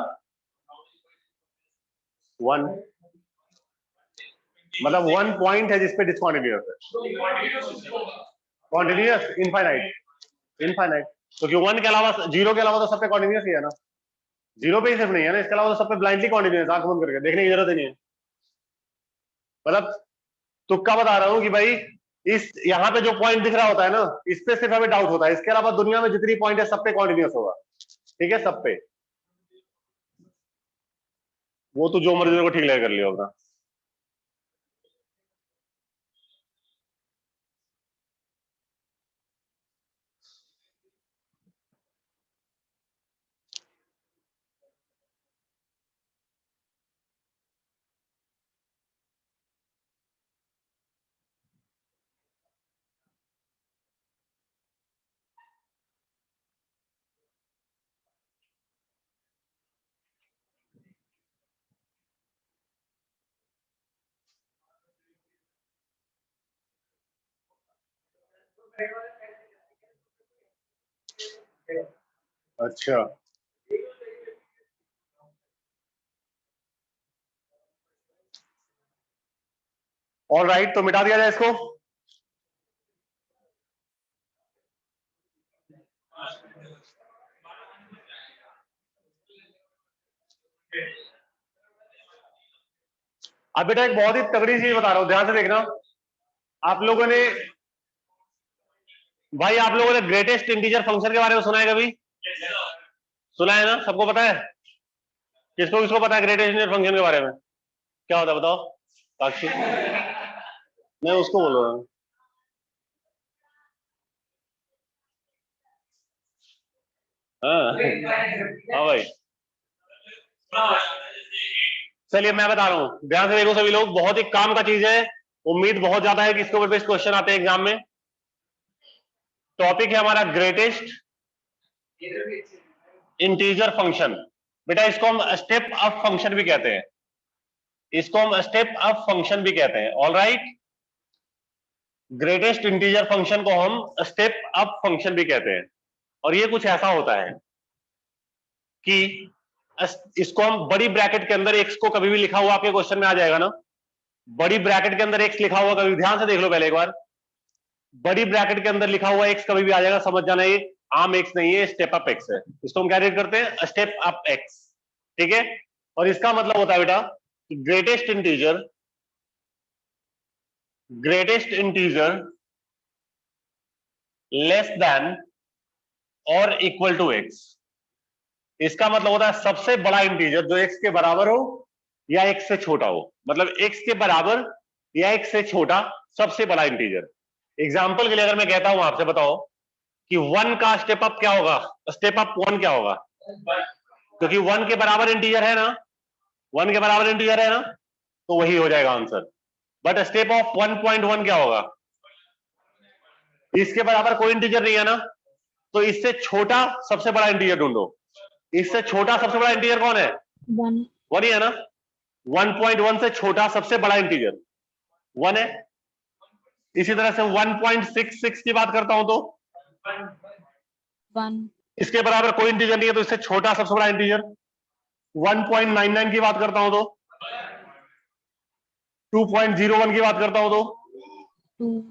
1, मतलब 1 पॉइंट है जिसपे डिसकंटिन्यूअस है, कॉन्टिन्यूअस इनफाइनाइट। क्योंकि 1 के अलावा 0 के अलावा तो सब पे कॉन्टिन्यूअस ही है ना, 0 पे ही सिर्फ नहीं है ना, इसके अलावा तो सब पे ब्लाइंडली कॉन्टिन्यूअस, आंख बंद करके देखने की जरूरत ही नहीं है। मतलब तुक्का बता रहा हूं कि भाई इस यहाँ पे जो पॉइंट दिख रहा होता है ना, इस पे सिर्फ हमें डाउट होता है, इसके अलावा दुनिया में जितनी पॉइंट है सब पे कॉन्टिन्यूअस होगा, ठीक है, सब पे। वो तो जो मर्जी को ठीक लगे कर लियो अपना। अच्छा ऑल राइट, तो मिटा दिया जाए इसको। अब बेटा एक बहुत ही तगड़ी चीज बता रहा हूं, ध्यान से देखना। आप लोगों ने ग्रेटेस्ट इंटीजर फंक्शन के बारे में सुना है कभी, सुना है ना, सबको पता है। किसको किसको पता है ग्रेटेस्ट इंटीजर फंक्शन के बारे में, क्या होता है बताओ। साक्षी, मैं उसको बोल रहा हूँ। हाँ भाई, चलिए मैं बता रहा हूं, ध्यान से देखो सभी लोग, बहुत ही काम का चीज है, उम्मीद बहुत ज्यादा है कि इसके ऊपर बेस्ड क्वेश्चन आते हैं एग्जाम में। टॉपिक है हमारा ग्रेटेस्ट इंटीजर फंक्शन। बेटा इसको हम स्टेप अप फंक्शन भी कहते हैं, इसको हम स्टेप अप फंक्शन भी कहते हैं, all right. Greatest integer function को हम स्टेप अप फंक्शन भी कहते हैं। और ये कुछ ऐसा होता है कि इसको हम बड़ी ब्रैकेट के अंदर x को कभी भी लिखा हुआ आपके क्वेश्चन में आ जाएगा ना, बड़ी ब्रैकेट के अंदर x लिखा हुआ कभी, ध्यान से देख लो पहले एक बार, बड़ी ब्रैकेट के अंदर लिखा हुआ x कभी भी आ जाएगा, समझ जाना ये आम x नहीं है, स्टेप अप x है। इसको हम क्या रेट करते हैं, स्टेप अप x, ठीक है। और इसका मतलब होता है बेटा ग्रेटेस्ट इंटीजर लेस देन और इक्वल टू x। इसका मतलब होता है सबसे बड़ा इंटीजर जो x के बराबर हो या x से छोटा हो, मतलब x के बराबर या x से छोटा सबसे बड़ा इंटीजर। एग्जांपल के लिए अगर मैं कहता हूं आपसे, बताओ कि 1 का स्टेप अप क्या होगा, स्टेप अप 1 क्या होगा, क्योंकि 1 के बराबर इंटीजर है ना, 1 के बराबर इंटीजर है ना, तो वही हो जाएगा आंसर। बट स्टेप ऑफ 1.1 क्या होगा, इसके बराबर कोई इंटीजर नहीं है ना, तो इससे छोटा सबसे बड़ा इंटीजर ढूंढो। इससे छोटा सबसे बड़ा इंटीजर कौन है, 1 ही है ना। 1.1 से छोटा सबसे बड़ा इंटीजर 1 है। इसी तरह से 1.66 की बात करता हूं तो 1 इसके बराबर कोई इंटीजर नहीं है, तो इससे छोटा सबसे बड़ा इंटीजर 1.99 की बात करता हूं तो 2.01 की बात करता हूं तो 2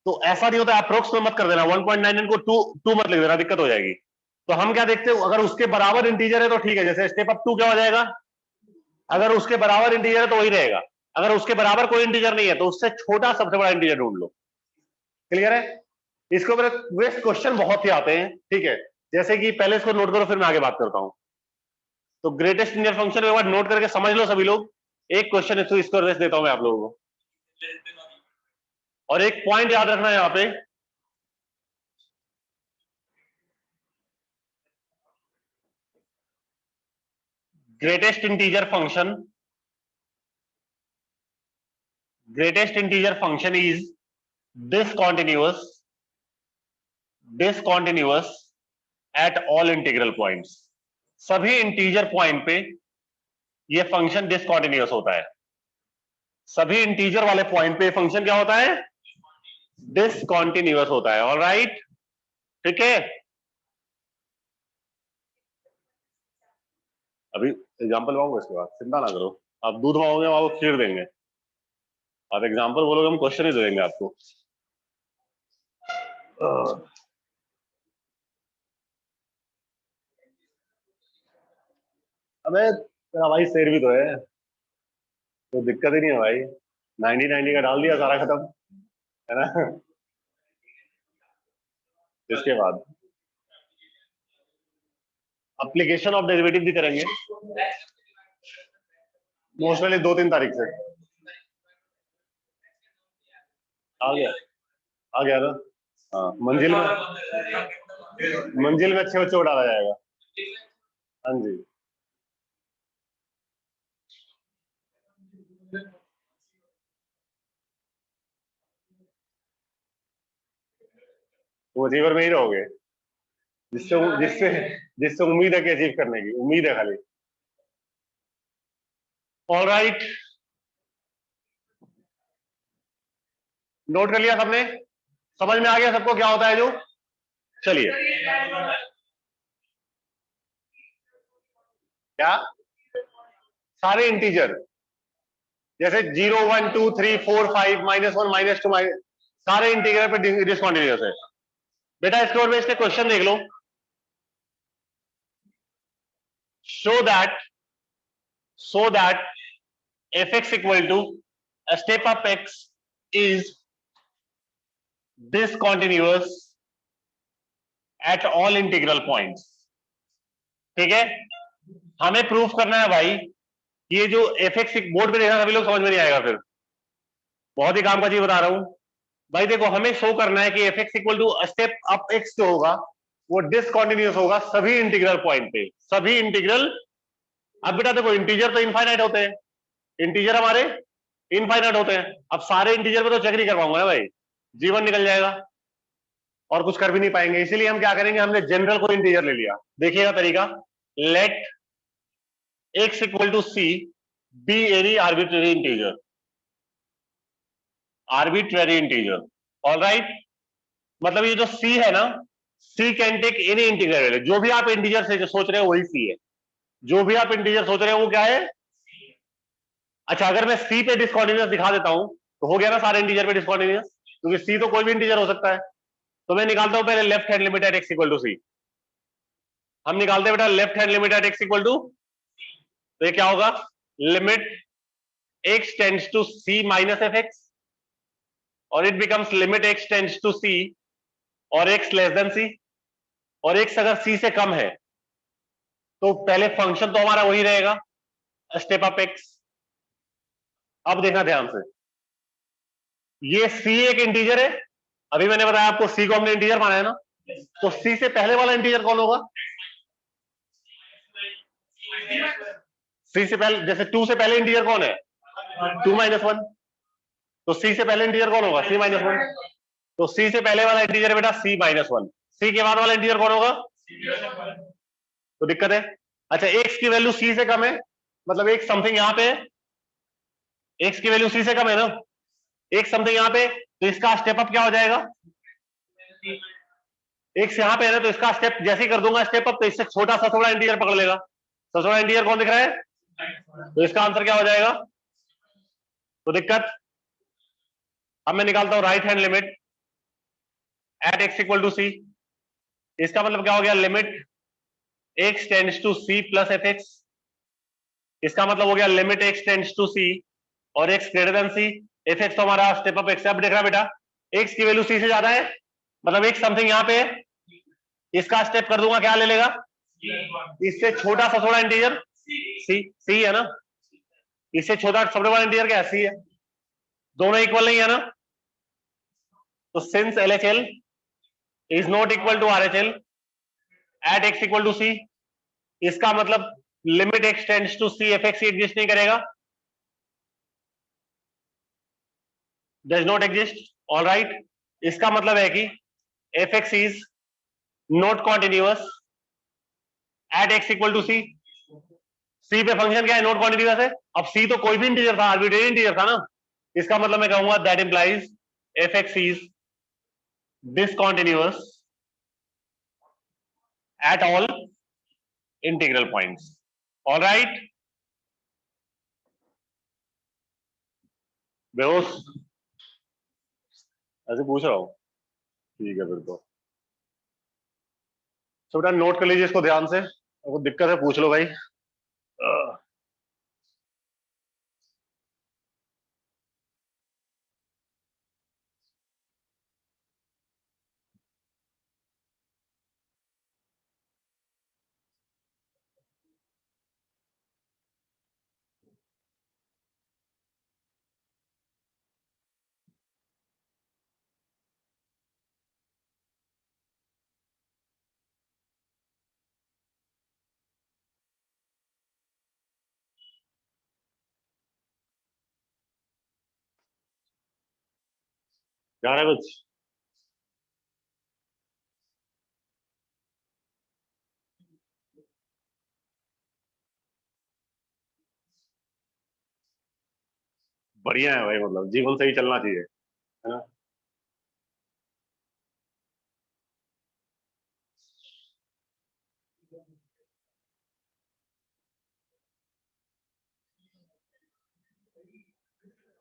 तो ऐसा नहीं होता, अप्रोक्स में मत कर देना, 1.99 को 2 मत लिख देना, दिक्कत हो जाएगी। तो हम क्या देखते हैं, अगर उसके बराबर इंटीजर है तो ठीक है, जैसे स्टेप अप 2 क्या हो जाएगा, अगर उसके बराबर इंटीजर है तो वही रहेगा, अगर उसके बराबर कोई इंटीजर नहीं है तो उससे छोटा सबसे बड़ा इंटीजर ढूंढ लो। क्लियर है। इसके ऊपर वेस्ट क्वेश्चन बहुत ही आते हैं, ठीक है, जैसे कि पहले इसको नोट करो फिर मैं आगे बात करता हूं। तो ग्रेटेस्ट इंटीजर फंक्शन एक बार नोट करके समझ लो सभी लोग। एक क्वेश्चन इसको रेस्ट देता हूं मैं आप लोगों को, और एक पॉइंट याद रखना है यहां पे, greatest integer function is discontinuous at all integral points. सभी इंटीजर पॉइंट पे ये फंक्शन डिसकॉन्टिन्यूअस होता है। सभी इंटीजर वाले पॉइंट पे फंक्शन क्या होता है, डिसकॉन्टिन्यूअस होता है। ऑलराइट, ठीक है। अभी एग्जांपल मांगूंगा, इसके बाद चिंता ना करो, आप दूध मांगोगे आपको खीर देंगे, आप एग्जांपल बोलोगे हम क्वेश्चन ही दे देंगे आपको। अबे तेरा भाई शेर भी तो है, तो दिक्कत ही नहीं है भाई, 90 का डाल दिया, सारा खत्म है ना। इसके बाद एप्लीकेशन ऑफ डेरिवेटिव भी करेंगे मोस्टली 2-3 तारीख से। आ गया ना। हाँ, मंजिल में अच्छे बच्चे को डाला जाएगा। हाँ जी, तो अचीवर में ही रहोगे, जिससे जिससे जिससे उम्मीद है कि अचीव करने की उम्मीद है खाली। ऑलराइट, नोट कर लिया सबने, समझ में आ गया सबको क्या होता है जो। चलिए, क्या सारे इंटीजर जैसे 0 1 2 3 4 5 -1 -2 सारे इंटीजर पे डिसकंटिन्यूअस है। बेटा इसके और में इसके क्वेश्चन देख लो। show that fx equal to a step up x is discontinuous at all integral points। ठीक है, हमें प्रूफ करना है भाई, ये जो fx बोर्ड पे देखना सभी लोग समझ में नहीं आएगा, फिर बहुत ही काम का चीज बता रहा हूं भाई। देखो, हमें शो करना है कि fx equal to step up x जो होगा वो डिसकंटिन्यूअस होगा सभी इंटीग्रल पॉइंट पे, सभी इंटीग्रल। अब बेटा देखो, इंटीजर तो इनफाइनाइट होते हैं, इंटीजर हमारे इनफाइनाइट होते हैं। अब सारे इंटीजर पे तो चेक नहीं कर पाऊंगा ना भाई, जीवन निकल जाएगा और कुछ कर भी नहीं पाएंगे। इसीलिए हम क्या करेंगे, हमने जनरल को इंटीजर ले लिया। देखिएगा तरीका, let x equal to C be any arbitrary integer. Alright, मतलब ये जो c है ना, c can take any integer. जो भी आप इंटीजर से सोच रहे हो वही c है, जो भी आप इंटीजर सोच रहे हो वो क्या है। अच्छा, अगर मैं c पे डिसकंटिन्यूअस दिखा देता हूं तो हो गया ना सारे इंटीजर पे डिसकंटिन्यूअस, क्योंकि c तो कोई भी इंटीजर हो सकता है। तो मैं निकालता हूं पहले left hand limit at x equal to सी। हम निकालते हैं बेटा left hand limit at x equal to, तो ये क्या होगा, limit x tends to c minus F X, और it becomes limit x tends to c और x लेस देन c, और x अगर c से कम है तो पहले फंक्शन तो हमारा वही रहेगा स्टेप अप x। अब देखना ध्यान से, ये c एक इंटीजर है, अभी मैंने बताया आपको c को हमने इंटीजर माना है ना, तो c से पहले वाला इंटीजर कौन होगा, सी से पहले, जैसे 2 से पहले इंटीजर कौन है? 2 - 1। तो सी से पहले इंटीजर कौन होगा? C - 1। तो सी से पहले वाला इंटीजर बेटा C - 1। सी के बाद वाला इंटीजर कौन होगा? तो दिक्कत है। अच्छा, एक्स की वैल्यू सी से कम है, मतलब एक समथिंग यहाँ पे है, एक्स की वैल्यू सी से कम है ना, एक समथिंग यहाँ पे, तो इसका स्टेप अप क्या हो जाएगा? एक्स यहाँ पे है ना, तो इसका स्टेप जैसे ही कर दूंगा स्टेप अप, तो इससे छोटा सा थोड़ा इंटीजर पकड़ लेगा। सबसे बड़ा इंटीजर कौन दिख रहा है? तो इसका आंसर क्या हो जाएगा? तो दिक्कत, अब मैं निकालता हूं right hand limit at x equal to C. इसका मतलब क्या हो गया? Limit x tends to C plus F X. इसका मतलब हो गया limit x tends to C और X greater than C. F x तो हमारा स्टेप अप एक्स। अब देख रहा बेटा, एक्स की वैल्यू सी से ज्यादा है, मतलब एक समथिंग यहाँ पे है, इसका स्टेप कर दूंगा क्या ले लेगा? इससे छोटा सा थोड़ा इंटीजर सी है ना, इससे छोटा सबसे बड़ा इंटीजर क्या है? सी है। दोनों इक्वल नहीं है ना, तो since LHL is not equal to RHL at x equal to C, इसका मतलब limit x tends to C F x exist नहीं करेगा, does not exist. All right, इसका मतलब है कि F x is not continuous at x equal to C. C पे फंक्शन क्या है? नॉट कॉन्टिन्यूअस है। अब सी तो कोई भी इंटीजर था, आर्बिट्रेरी इंटीजर था ना, इसका मतलब मैं कहूंगा that implies f x is discontinuous at all integral points. All right, बेहोश ऐसे पूछ रहा हूं, ठीक है फिर तो बेटा नोट कर लीजिए इसको ध्यान से, अगर दिक्कत है पूछ लो भाई। जा रहा है कुछ? बढ़िया है भाई, मतलब जीवन सही चलना चाहिए, है ना।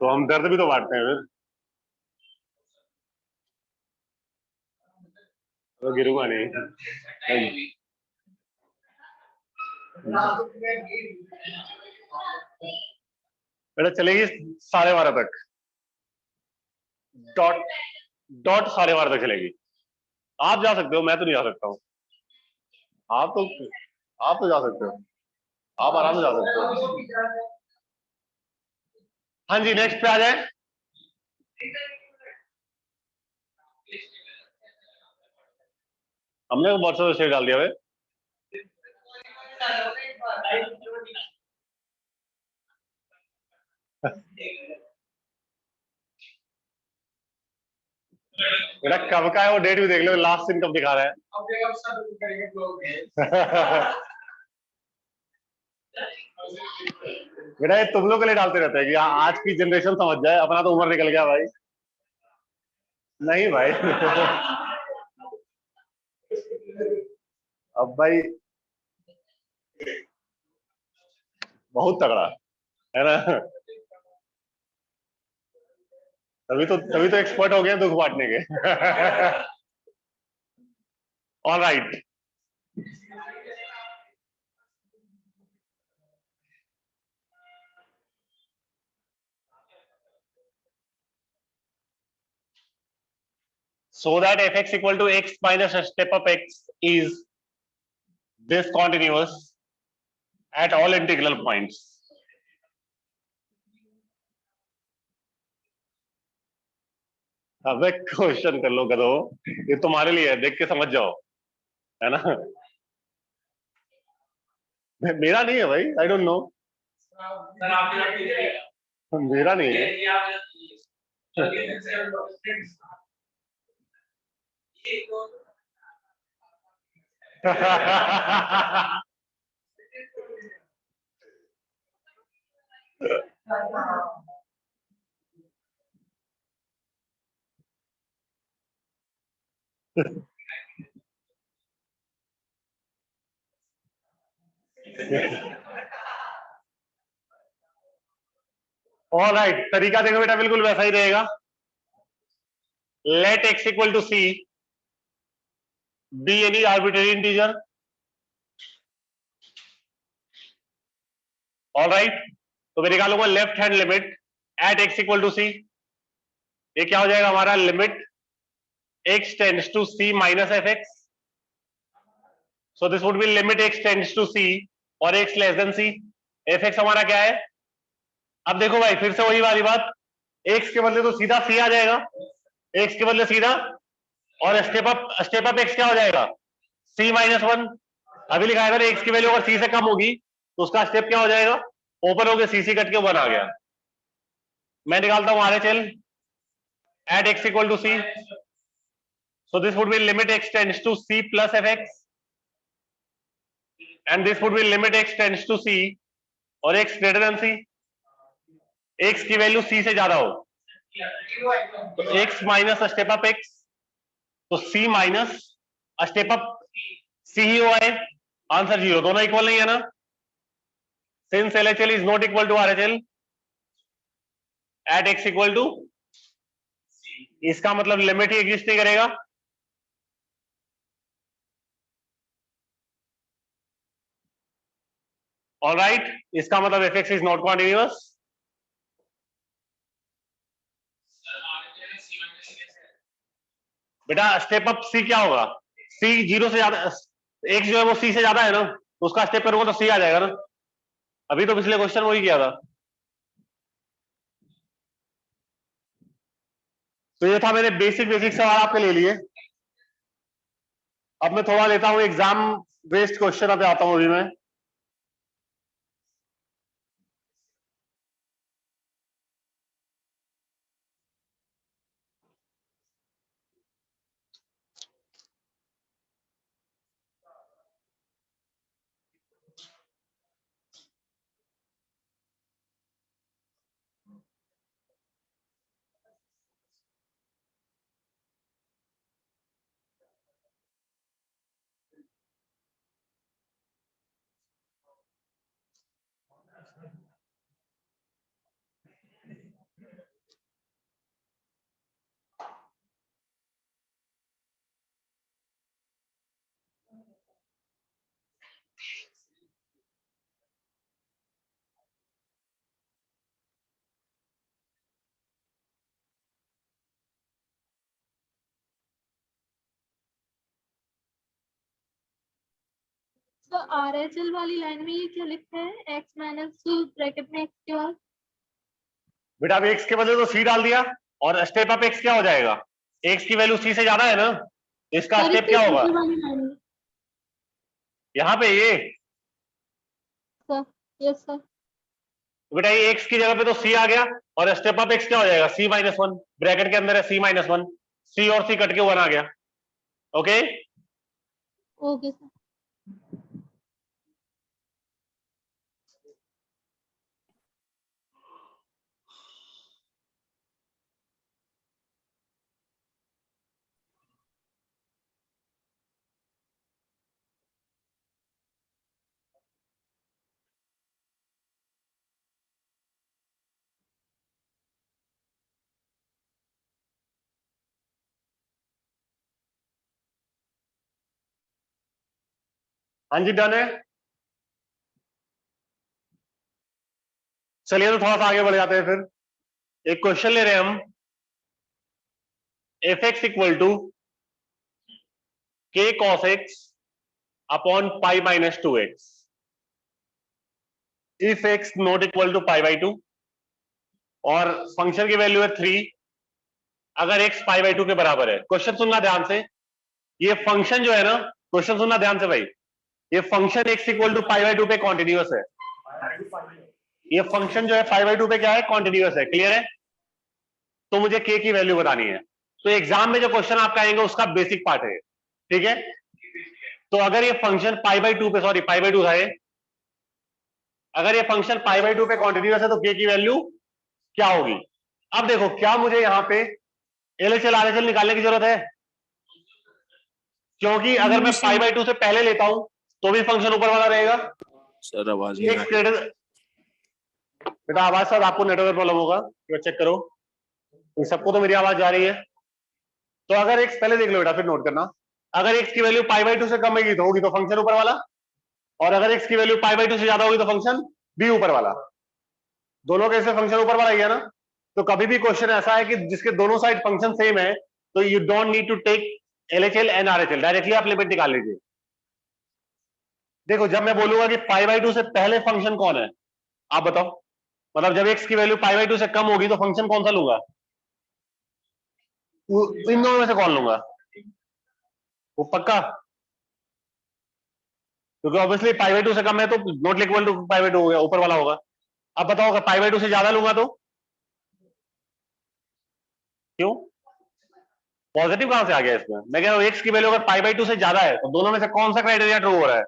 तो हम दर्द भी तो बांटते हैं फिर, तो गिरूंगा नहीं। बेटा चलेगी 12:30 तक, डॉट डॉट 12:30 तक चलेगी। आप जा सकते हो, मैं तो नहीं जा सकता हूँ। आप तो आप तो जा सकते हो, आप आराम से जा सकते हो। हाँ जी, नेक्स्ट पे आ जाए। हमने बहुत सारा शेयर डाल दिया है। बेटा कब का है वो डेट भी देख लो, लास्ट दिन कब दिखा रहा है। बेटा ये तुम लोग के लिए डालते रहते हैं कि आज की जनरेशन समझ जाए, अपना तो उम्र निकल गया भाई। नहीं भाई। अब भाई बहुत तगड़ा है ना, तभी तो एक्सपर्ट हो गए दुख बांटने के। All right, so that fx equal to x minus a step up x is discontinuous at all integral points. अब क्वेश्चन कर लो करो, ये तुम्हारे लिए है, देख के समझ जाओ, है ना। मेरा नहीं है भाई, आई डोंट नो। मेरा नहीं है। ऑलराइट, तरीका देखो बेटा बिल्कुल वैसा ही रहेगा। Let X equal to C be any arbitrary integer. Alright, तो मैं निकालूंगा left hand limit at x equal to C. ये क्या हो जाएगा हमारा, limit x tends to c minus F X. So this would be limit x tends to c और x less than c। F X हमारा क्या है, अब देखो भाई फिर से वही वाली बात, x के बदले तो सीधा c आ जाएगा, x के बदले सीधा, और स्टेप अप x क्या हो जाएगा, c माइनस वन। अभी लिखा है x की वैल्यू अगर c से कम होगी तो उसका स्टेप क्या हो जाएगा, ओपन हो गया, c कट के वन आ गया। मैं निकालता हूं RHL at x equal to c। So this would be limit x tends to c plus fx, and this would be limit x tends to c और x greater than c। x की वैल्यू c से ज्यादा हो तो x minus step up x, तो c minus step up c ही हुआ है, आंसर 0। दोनों इक्वल नहीं है ना, since LHL is not equal to RHL at x equal to, इसका मतलब लिमिट ही एग्जिस्ट नहीं करेगा। ऑलराइट, इसका मतलब fx इज नॉट कॉन्टिन्यूअस। बेटा स्टेप अप c क्या होगा, c 0 से ज्यादा, x जो है वो c से ज्यादा है ना, तो उसका स्टेप करूंगा तो c आ जाएगा ना। अभी तो पिछले क्वेश्चन वही किया था। तो ये था मैंने बेसिक सवाल आपके ले लिए। अब मैं थोड़ा लेता हूं एग्जाम बेस्ड क्वेश्चन, पे आता हूं अभी मैं। तो RHL वाली लाइन में ये क्या लिखा है, x माइनस ब्रैकेट में x के बाद? बेटा अभी x के बदले तो c डाल दिया, और स्टेप अप x क्या हो जाएगा, x की वैल्यू c से ज्यादा है ना, इसका स्टेप क्या होगा यहाँ पे ये। Yes sir. बेटा ये x की जगह पे तो c आ गया, और स्टेप अप x क्या हो जाएगा, c माइनस वन, ब्रैकेट के अंदर है c माइनस वन, c और c कट के वन आ गया। Okay okay sir. हाँ जी डन है। चलिए तो थोड़ा सा आगे बढ़ जाते हैं फिर। एक क्वेश्चन ले रहे हैं हम, f x equal to k cos x upon pi minus two x if x not equal to pi by two, और फंक्शन की वैल्यू है 3 अगर एक्स पाई बाई टू के बराबर है। क्वेश्चन सुनना ध्यान से, ये फंक्शन जो है ना, क्वेश्चन सुनना ध्यान से भाई, ये function x equal to pi by two पे कॉन्टिन्यूअस है। ये फंक्शन जो है 5/2 पे क्या है, कॉन्टिन्यूअस है, क्लियर है। तो मुझे k की वैल्यू बतानी है। तो एग्जाम में जो क्वेश्चन आपका आएंगे उसका बेसिक पार्ट है, ठीक है। तो अगर ये फंक्शन π/2 पे, सॉरी π/2 था ये, अगर ये फंक्शन π/2 पे कॉन्टिन्यूअस है तो k की वैल्यू क्या होगी। अब देखो, क्या मुझे यहां पे LHL RHL निकालने की जरूरत है, क्योंकि अगर मैं π/2 से पहले लेता हूं तो भी फंक्शन ऊपर वाला रहेगा। सर आवाज बेटा आवाज सर आपको नेटवर्क प्रॉब्लम होगा, चेक करो। इन सबको तो मेरी आवाज जा रही है। तो अगर x, पहले देख लो बेटा फिर नोट करना, अगर x की वैल्यू π/2 से कम होगी तो फंक्शन ऊपर वाला, और अगर x की वैल्यू π/2 से ज्यादा होगी तो फंक्शन भी ऊपर वाला। दोनों केस में फंक्शन ऊपर वाला ही है ना। तो कभी भी क्वेश्चन ऐसा है कि जिसके दोनों साइड फंक्शन सेम है तो you don't need to take LHL and RHL, directly आप लिमिट निकाल लीजिए। देखो, जब मैं बोलूंगा कि π/2 से पहले फंक्शन कौन है, आप बताओ, मतलब जब x की वैल्यू π/2 से कम होगी तो फंक्शन कौन सा लूंगा, इन दोनों में से कौन लूंगा, वो पक्का, क्योंकि ऑब्वियसली π/2 से कम है तो नॉट इक्वल टू π/2 हो गया, ऊपर वाला होगा। अब बताओ, अगर π/2 से ज्यादा लूंगा तो क्यों, पॉजिटिव कहां से आ गया इसमें। मैं कह रहा हूं x की वैल्यू अगर π/2 से ज्यादा है तो दोनों में से कौन सा क्राइटेरिया ट्रू हो रहा है,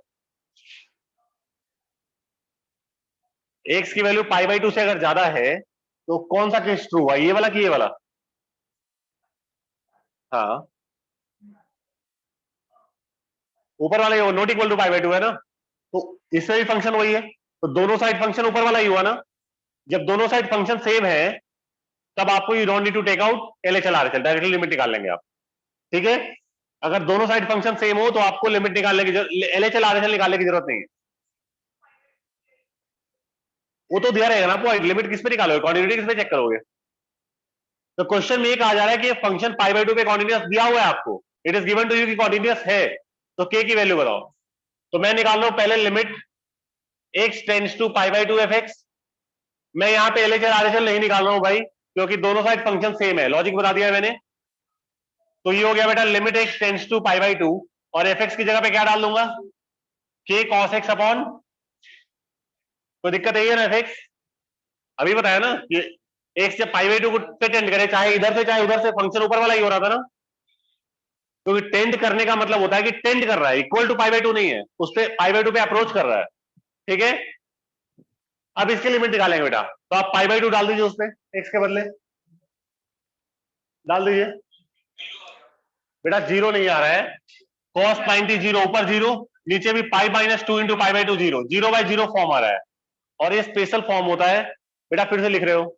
x की वैल्यू π/2 से अगर ज्यादा है तो कौन सा केस ट्रू हुआ, ये वाला कि ये वाला। हाँ, ऊपर वाला ये नॉट इक्वल टू π/2 है ना, तो इसमें भी फंक्शन वही है, तो दोनों साइड फंक्शन ऊपर वाला ही हुआ ना। जब दोनों साइड फंक्शन सेम है तब आपको you don't need to take out LHL RHL, directly limit निकाल लेंगे आप, ठीक है। अगर दोनों साइड फंक्शन सेम हो तो आपको लिमिट निकालने की LHL RHL निकालने की जरूरत नहीं है, वो तो दिया रहेगा ना पॉइंट। लिमिट किस पे निकालोगे, क्वांटिटी किस पे चेक करोगे। तो क्वेश्चन में ये कहा जा रहा है कि फंक्शन π/2 पे कॉन्टिन्यूअस दिया हुआ है आपको, it is given to you कि कॉन्टिन्यूअस है, तो k की वैल्यू बताओ। तो मैं निकाल रहा हूं पहले limit x tends to π/2 fx। मैं यहां पे LHL RHL नहीं निकाल रहा हूं भाई, क्योंकि दोनों साइड फंक्शन सेम है, लॉजिक बता दिया है मैंने। तो ये हो गया बेटा लिमिट x टेंड्स टू π/2, और fx की जगह पे क्या डाल दूंगा, k cos x अपॉन, कोई दिक्कत है ना, fx अभी बताया ना कि x जब π/2 को टेंड करे, चाहे इधर से चाहे उधर से, फंक्शन ऊपर वाला ही हो रहा था ना। क्योंकि तो टेंड करने का मतलब होता है कि टेंड कर रहा है, इक्वल टू π/2 नहीं है, उस पे π/2 पे अप्रोच कर रहा है, ठीक है। अब इसके लिमिट निकालेंगे बेटा, तो आप π/2 डाल दीजिए उसमें, x के बदले डाल दीजिए। बेटा जीरो नहीं आ रहा है, cos 90 जीरो, ऊपर जीरो, नीचे भी π-2 इंटू π/2 जीरो, 0/0 फॉर्म आ रहा है, और ये स्पेशल फॉर्म होता है। बेटा फिर से लिख रहे हो,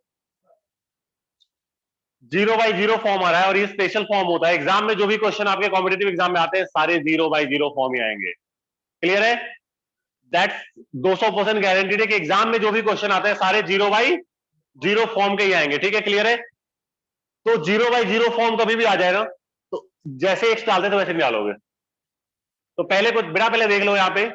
0/0 फॉर्म आ रहा है और ये स्पेशल फॉर्म होता है। एग्जाम में जो भी क्वेश्चन आपके कॉम्पिटिटिव एग्जाम में आते हैं सारे 0/0 फॉर्म ही आएंगे, क्लियर है। दैट्स 200% गारंटीड है कि एग्जाम में जो भी क्वेश्चन आते हैं सारे 0/0 फॉर्म के ही आएंगे, ठीक है, क्लियर है। तो 0/0 फॉर्म कभी भी आ जाए ना, तो जैसे x डालते तो वैसे निकालोगे। तो पहले कुछ बेटा पहले देख लो यहां पे,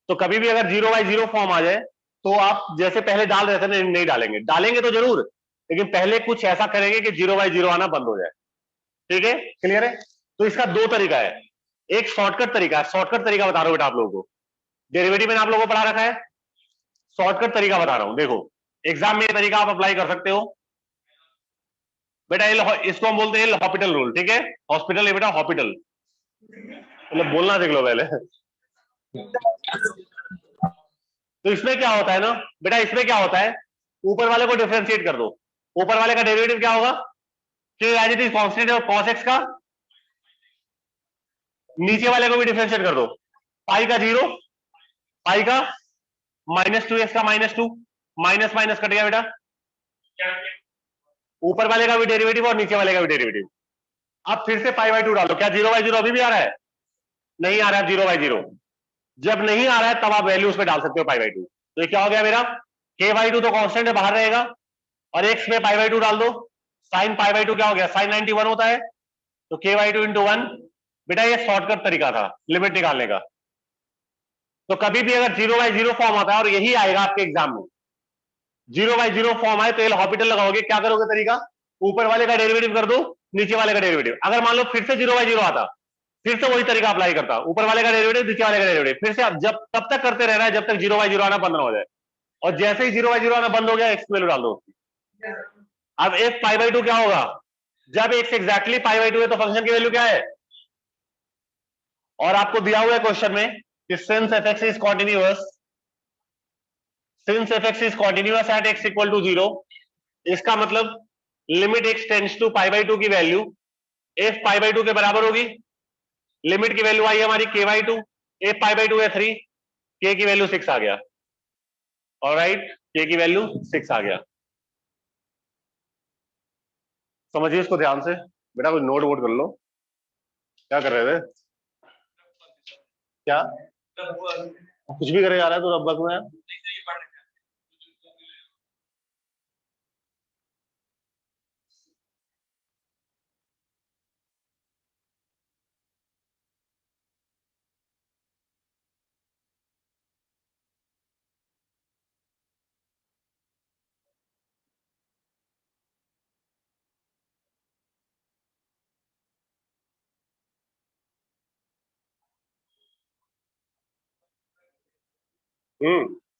तो कभी भी अगर 0/0 फॉर्म आ जाए तो आप जैसे पहले डाल रहे थे नहीं डालेंगे, डालेंगे तो जरूर, लेकिन पहले कुछ ऐसा करेंगे कि 0/0 आना बंद हो जाए, ठीक है, क्लियर है। तो इसका दो तरीका है, एक शॉर्टकट तरीका है, शॉर्टकट तरीका बता रहा हूं बेटा आप लोगों को, डेरिवेटिव मैंने आप लोगों को पढ़ा रखा है, शॉर्टकट तरीका बता रहा हूं। देखो एग्जाम में ये तरीका आप अप्लाई कर सकते हो बेटा, इसको हम बोलते हैं हॉस्पिटल रूल, ठीक है, हॉस्पिटल है बेटा, हॉस्पिटल मतलब बोलना सीख लो पहले। तो इसमें क्या होता है ना बेटा, इसमें क्या होता है, ऊपर वाले को डिफरेंशिएट कर दो, ऊपर वाले का डेरिवेटिव क्या होगा, एज इट इज कांस्टेंट और cos x का, नीचे वाले को भी डिफरेंशिएट कर दो, पाई का 0, पाई का -2x का -2, माइनस माइनस कट गया बेटा, ऊपर वाले का भी डेरिवेटिव और नीचे वाले का भी डेरिवेटिव। अब फिर से π/2 डालो, क्या 0/0 अभी भी आ रहा है, नहीं आ रहा है 0/0, जब नहीं आ रहा है तब आप वैल्यू उसमें डाल सकते हो π/2। तो ये क्या हो गया मेरा, k/2 तो कांस्टेंट है बाहर रहेगा, और x में π/2 डाल दो, sin π/2 क्या हो गया, sin 90 1 होता है, तो k/2 इंटू 1। बेटा ये शॉर्टकट तरीका था लिमिट निकालने का। तो कभी भी अगर 0/0 फॉर्म आता है, और यही आएगा आपके एग्जाम में, 0/0 फॉर्म आए तो एल हॉस्पिटल लगाओगे, क्या करोगे तरीका, ऊपर वाले का डेरिवेटिव कर दो, नीचे वाले का डेरिवेटिव। अगर मान लो फिर से 0/0 आता, फिर से वही तरीका अप्लाई करता, ऊपर वाले का डेरिवेटिव नीचे वाले का डेरिवेटिव, फिर से आप जब तब तक करते रहना है जब तक 0/0 आना बंद ना हो जाए, और जैसे ही 0/0 आना बंद हो गया एक्स की वैल्यू डाल दो। अब f π/2 क्या होगा, जब x एग्जैक्टली π/2 है तो फंक्शन की वैल्यू क्या है, और आपको दिया हुआ है क्वेश्चन में कि since fx is continuous, since fx is continuous at x equal to 0, इसका मतलब लिमिट x टेंड्स टू π/2 की वैल्यू f π/2 के बराबर होगी, लिमिट की वैल्यू आई हमारी k/2, f π/2 है 3, k की वैल्यू 6 आ गया, ऑलराइट, k की वैल्यू 6 आ गया। समझिए इसको ध्यान से बेटा, कुछ नोट वोट कर लो, क्या कर रहे थे, क्या कुछ भी करे जा रहा है तो रब्बक में।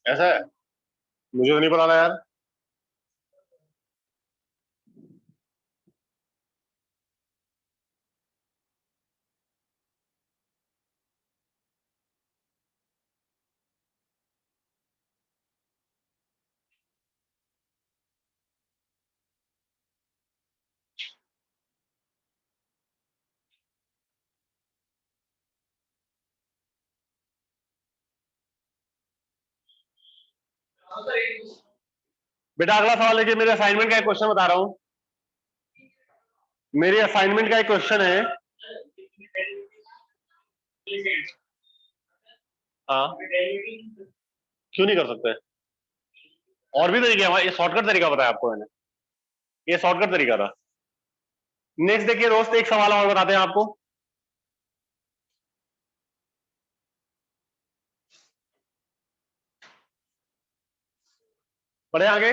ऐसा है, मुझे तो नहीं पता था यार। बेटा अगला सवाल देखिए, मेरे असाइनमेंट का एक क्वेश्चन बता रहा हूं, मेरे असाइनमेंट का एक क्वेश्चन है, हाँ क्यों नहीं कर सकते, और भी तरीके हैं, ये शॉर्टकट तरीका बताया आपको मैंने, ये शॉर्टकट तरीका था। नेक्स्ट देखिए दोस्त, एक सवाल और बताते हैं आपको, पढ़े आगे।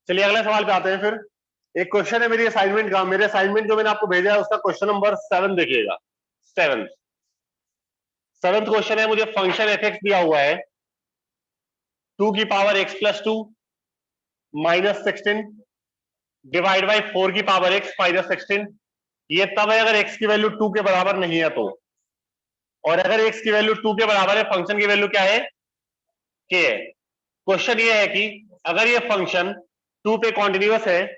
चलिए अगले सवाल पे आते हैं फिर। एक क्वेश्चन है मेरी असाइनमेंट का, मेरे असाइनमेंट जो मैंने आपको भेजा है उसका क्वेश्चन नंबर 7 देखिएगा, 7th क्वेश्चन है, मुझे फंक्शन एफ एक्स दिया हुआ है 2 की power x plus 2 minus 16 divide by 4 की पावर x माइनस 16, ये तब है अगर x की वैल्यू 2 के बराबर नहीं है तो, और अगर x की वैल्यू 2 के बराबर है फंक्शन की वैल्यू क्या है, k है। क्वेश्चन ये है कि अगर ये फंक्शन 2 पे कॉन्टिन्यूअस है,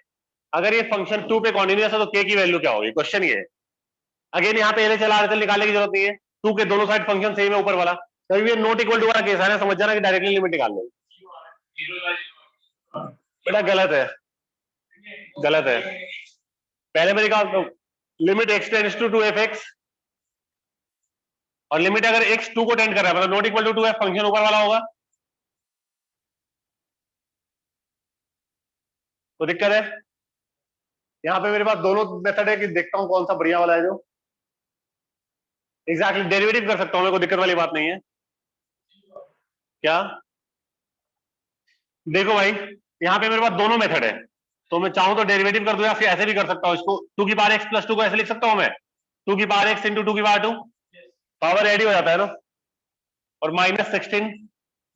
अगर ये फंक्शन 2 पे कॉन्टिन्यूअस है तो k की वैल्यू क्या होगी, क्वेश्चन ये है। अगेन यहाँ पे LHL RHL निकालने की जरूरत नहीं है, 2 के दोनों साइड फंक्शन सेम है ऊपर वाला, कभी भी नॉट इक्वल टू वाला केस है ना, समझ जाना कि डायरेक्टली लिमिट निकाल लो। बेटा गलत है, गलत है, पहले मैंने कहा limit x tends to 2f(x), और लिमिट अगर x 2 को टेंड कर रहा है मतलब नॉट इक्वल टू 2 है, फंक्शन ऊपर वाला होगा, तो दिक्कत है। यहां पे मेरे पास दोनों मेथड है कि देखता हूं कौन सा बढ़िया वाला है, जो एग्जैक्टली डेरिवेटिव कर सकता हूं मैं, कोई दिक्कत वाली बात नहीं है। क्या देखो भाई, यहाँ पे मेरे पास दोनों मेथड है, तो मैं चाहूं तो डेरिवेटिव कर दूं या फिर ऐसे भी कर सकता हूं, इसको 2 की पावर x प्लस 2 को ऐसे लिख सकता हूं मैं, 2 की पावर x इंटू 2 की पावर 2, पावर रेडी हो जाता है ना, और माइनस 16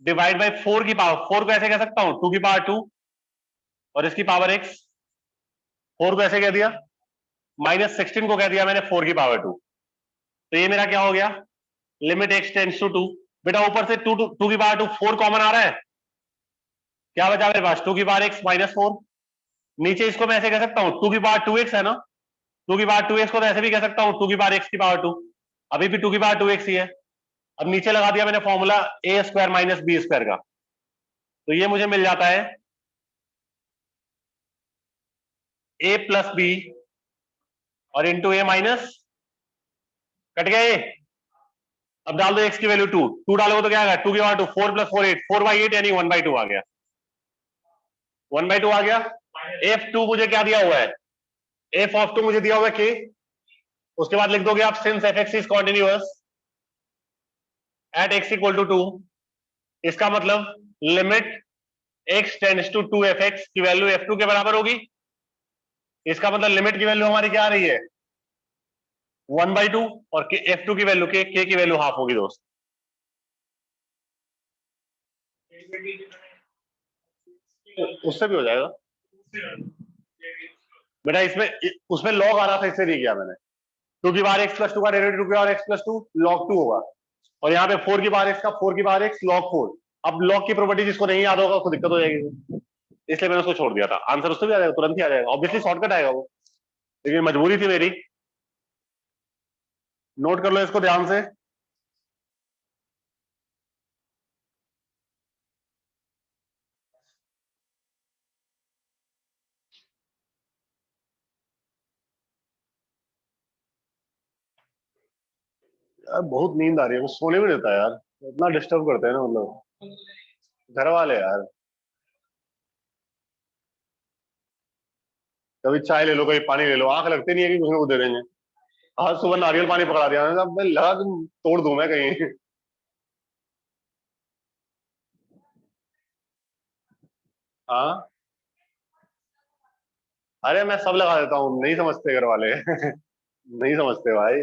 डिवाइड बाई 4 की पावर, 4 को ऐसे कह सकता हूं 2 की पावर 2 और इसकी पावर x, 4 को ऐसे कह दिया, माइनस 16 को कह दिया मैंने 4 की पावर 2, तो ये मेरा क्या हो गया, लिमिट x टेंड्स टू 2। बेटा ऊपर से 2 की पावर 2 4 कॉमन आ रहा है, क्या बचा मेरे पास 2 की पावर x माइनस 4, नीचे इसको मैं ऐसे कह सकता हूं 2 की पावर 2x है ना, 2 की पावर 2x को तो ऐसे भी कह सकता हूं 2 की पावर x की पावर 2, अभी भी 2 की पावर 2x ही है। अब नीचे लगा दिया मैंने formula a square minus b square का, तो ये मुझे मिल जाता है a प्लस बी और इंटू ए माइनस, कट गया ये, अब डाल दो x की वैल्यू 2 डालोगे तो क्या आएगा 2 की पावर 2 4 प्लस 4 8, 4/8 यानी 1/2 आ गया, 1/2 आ गया। f2 मुझे क्या दिया हुआ है, f ऑफ 2 मुझे दिया हुआ है k, उसके बाद लिख दोगे आप since fx is continuous at x equal to 2, इसका मतलब limit x tends to 2f(x) की वैल्यू f2 के बराबर होगी। इसका मतलब लिमिट की वैल्यू हमारी क्या आ रही है 1/2 और f2 की वैल्यू k की वैल्यू हाफ होगी दोस्त। उससे भी हो जाएगा बेटा, इसमें उसमें लॉग आ रहा था, इससे नहीं किया मैंने। 2 की पावर x प्लस 2 का डेरिवेटिव 2 की पावर x प्लस 2 log 2 होगा, और यहाँ पे 4 की पावर x का 4 की पावर x log 4। अब log की प्रॉपर्टी जिसको नहीं याद होगा उसको दिक्कत हो जाएगी, इसलिए मैंने उसको छोड़ दिया था। आंसर उससे भी आ जाएगा, तुरंत ही आ जाएगा, ऑब्वियसली शॉर्टकट आएगा वो, लेकिन मजबूरी थी मेरी। नोट कर लो इसको ध्यान से। यार बहुत नींद आ रही है, कुछ सोने भी नहीं देता यार, इतना डिस्टर्ब करते हैं ना, मतलब घर वाले यार। कभी चाय ले लो, कभी पानी ले लो, आंख लगते नहीं है कि कुछ ना कुछ दे देंगे। आज सुबह नारियल पानी पकड़ा दिया, मैं लगा तुम तोड़ दूं मैं कहीं। हाँ, अरे मैं सब लगा देता हूँ, नहीं समझते घर वाले। नहीं समझते भाई।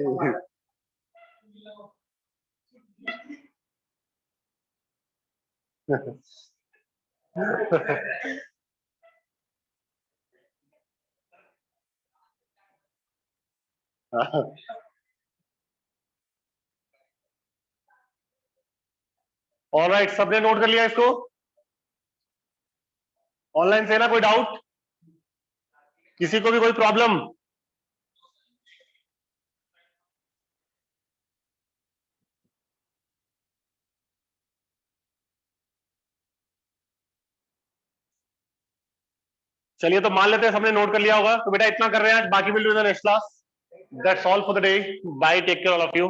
ऑलराइट, सबने नोट कर लिया इसको? ऑनलाइन से ना कोई डाउट, किसी को भी कोई प्रॉब्लम? चलिए तो मान लेते हैं सबने नोट कर लिया होगा, तो बेटा इतना कर रहे हैं आज, बाकी will do in the next class. That's all for the day, bye, take care all of you.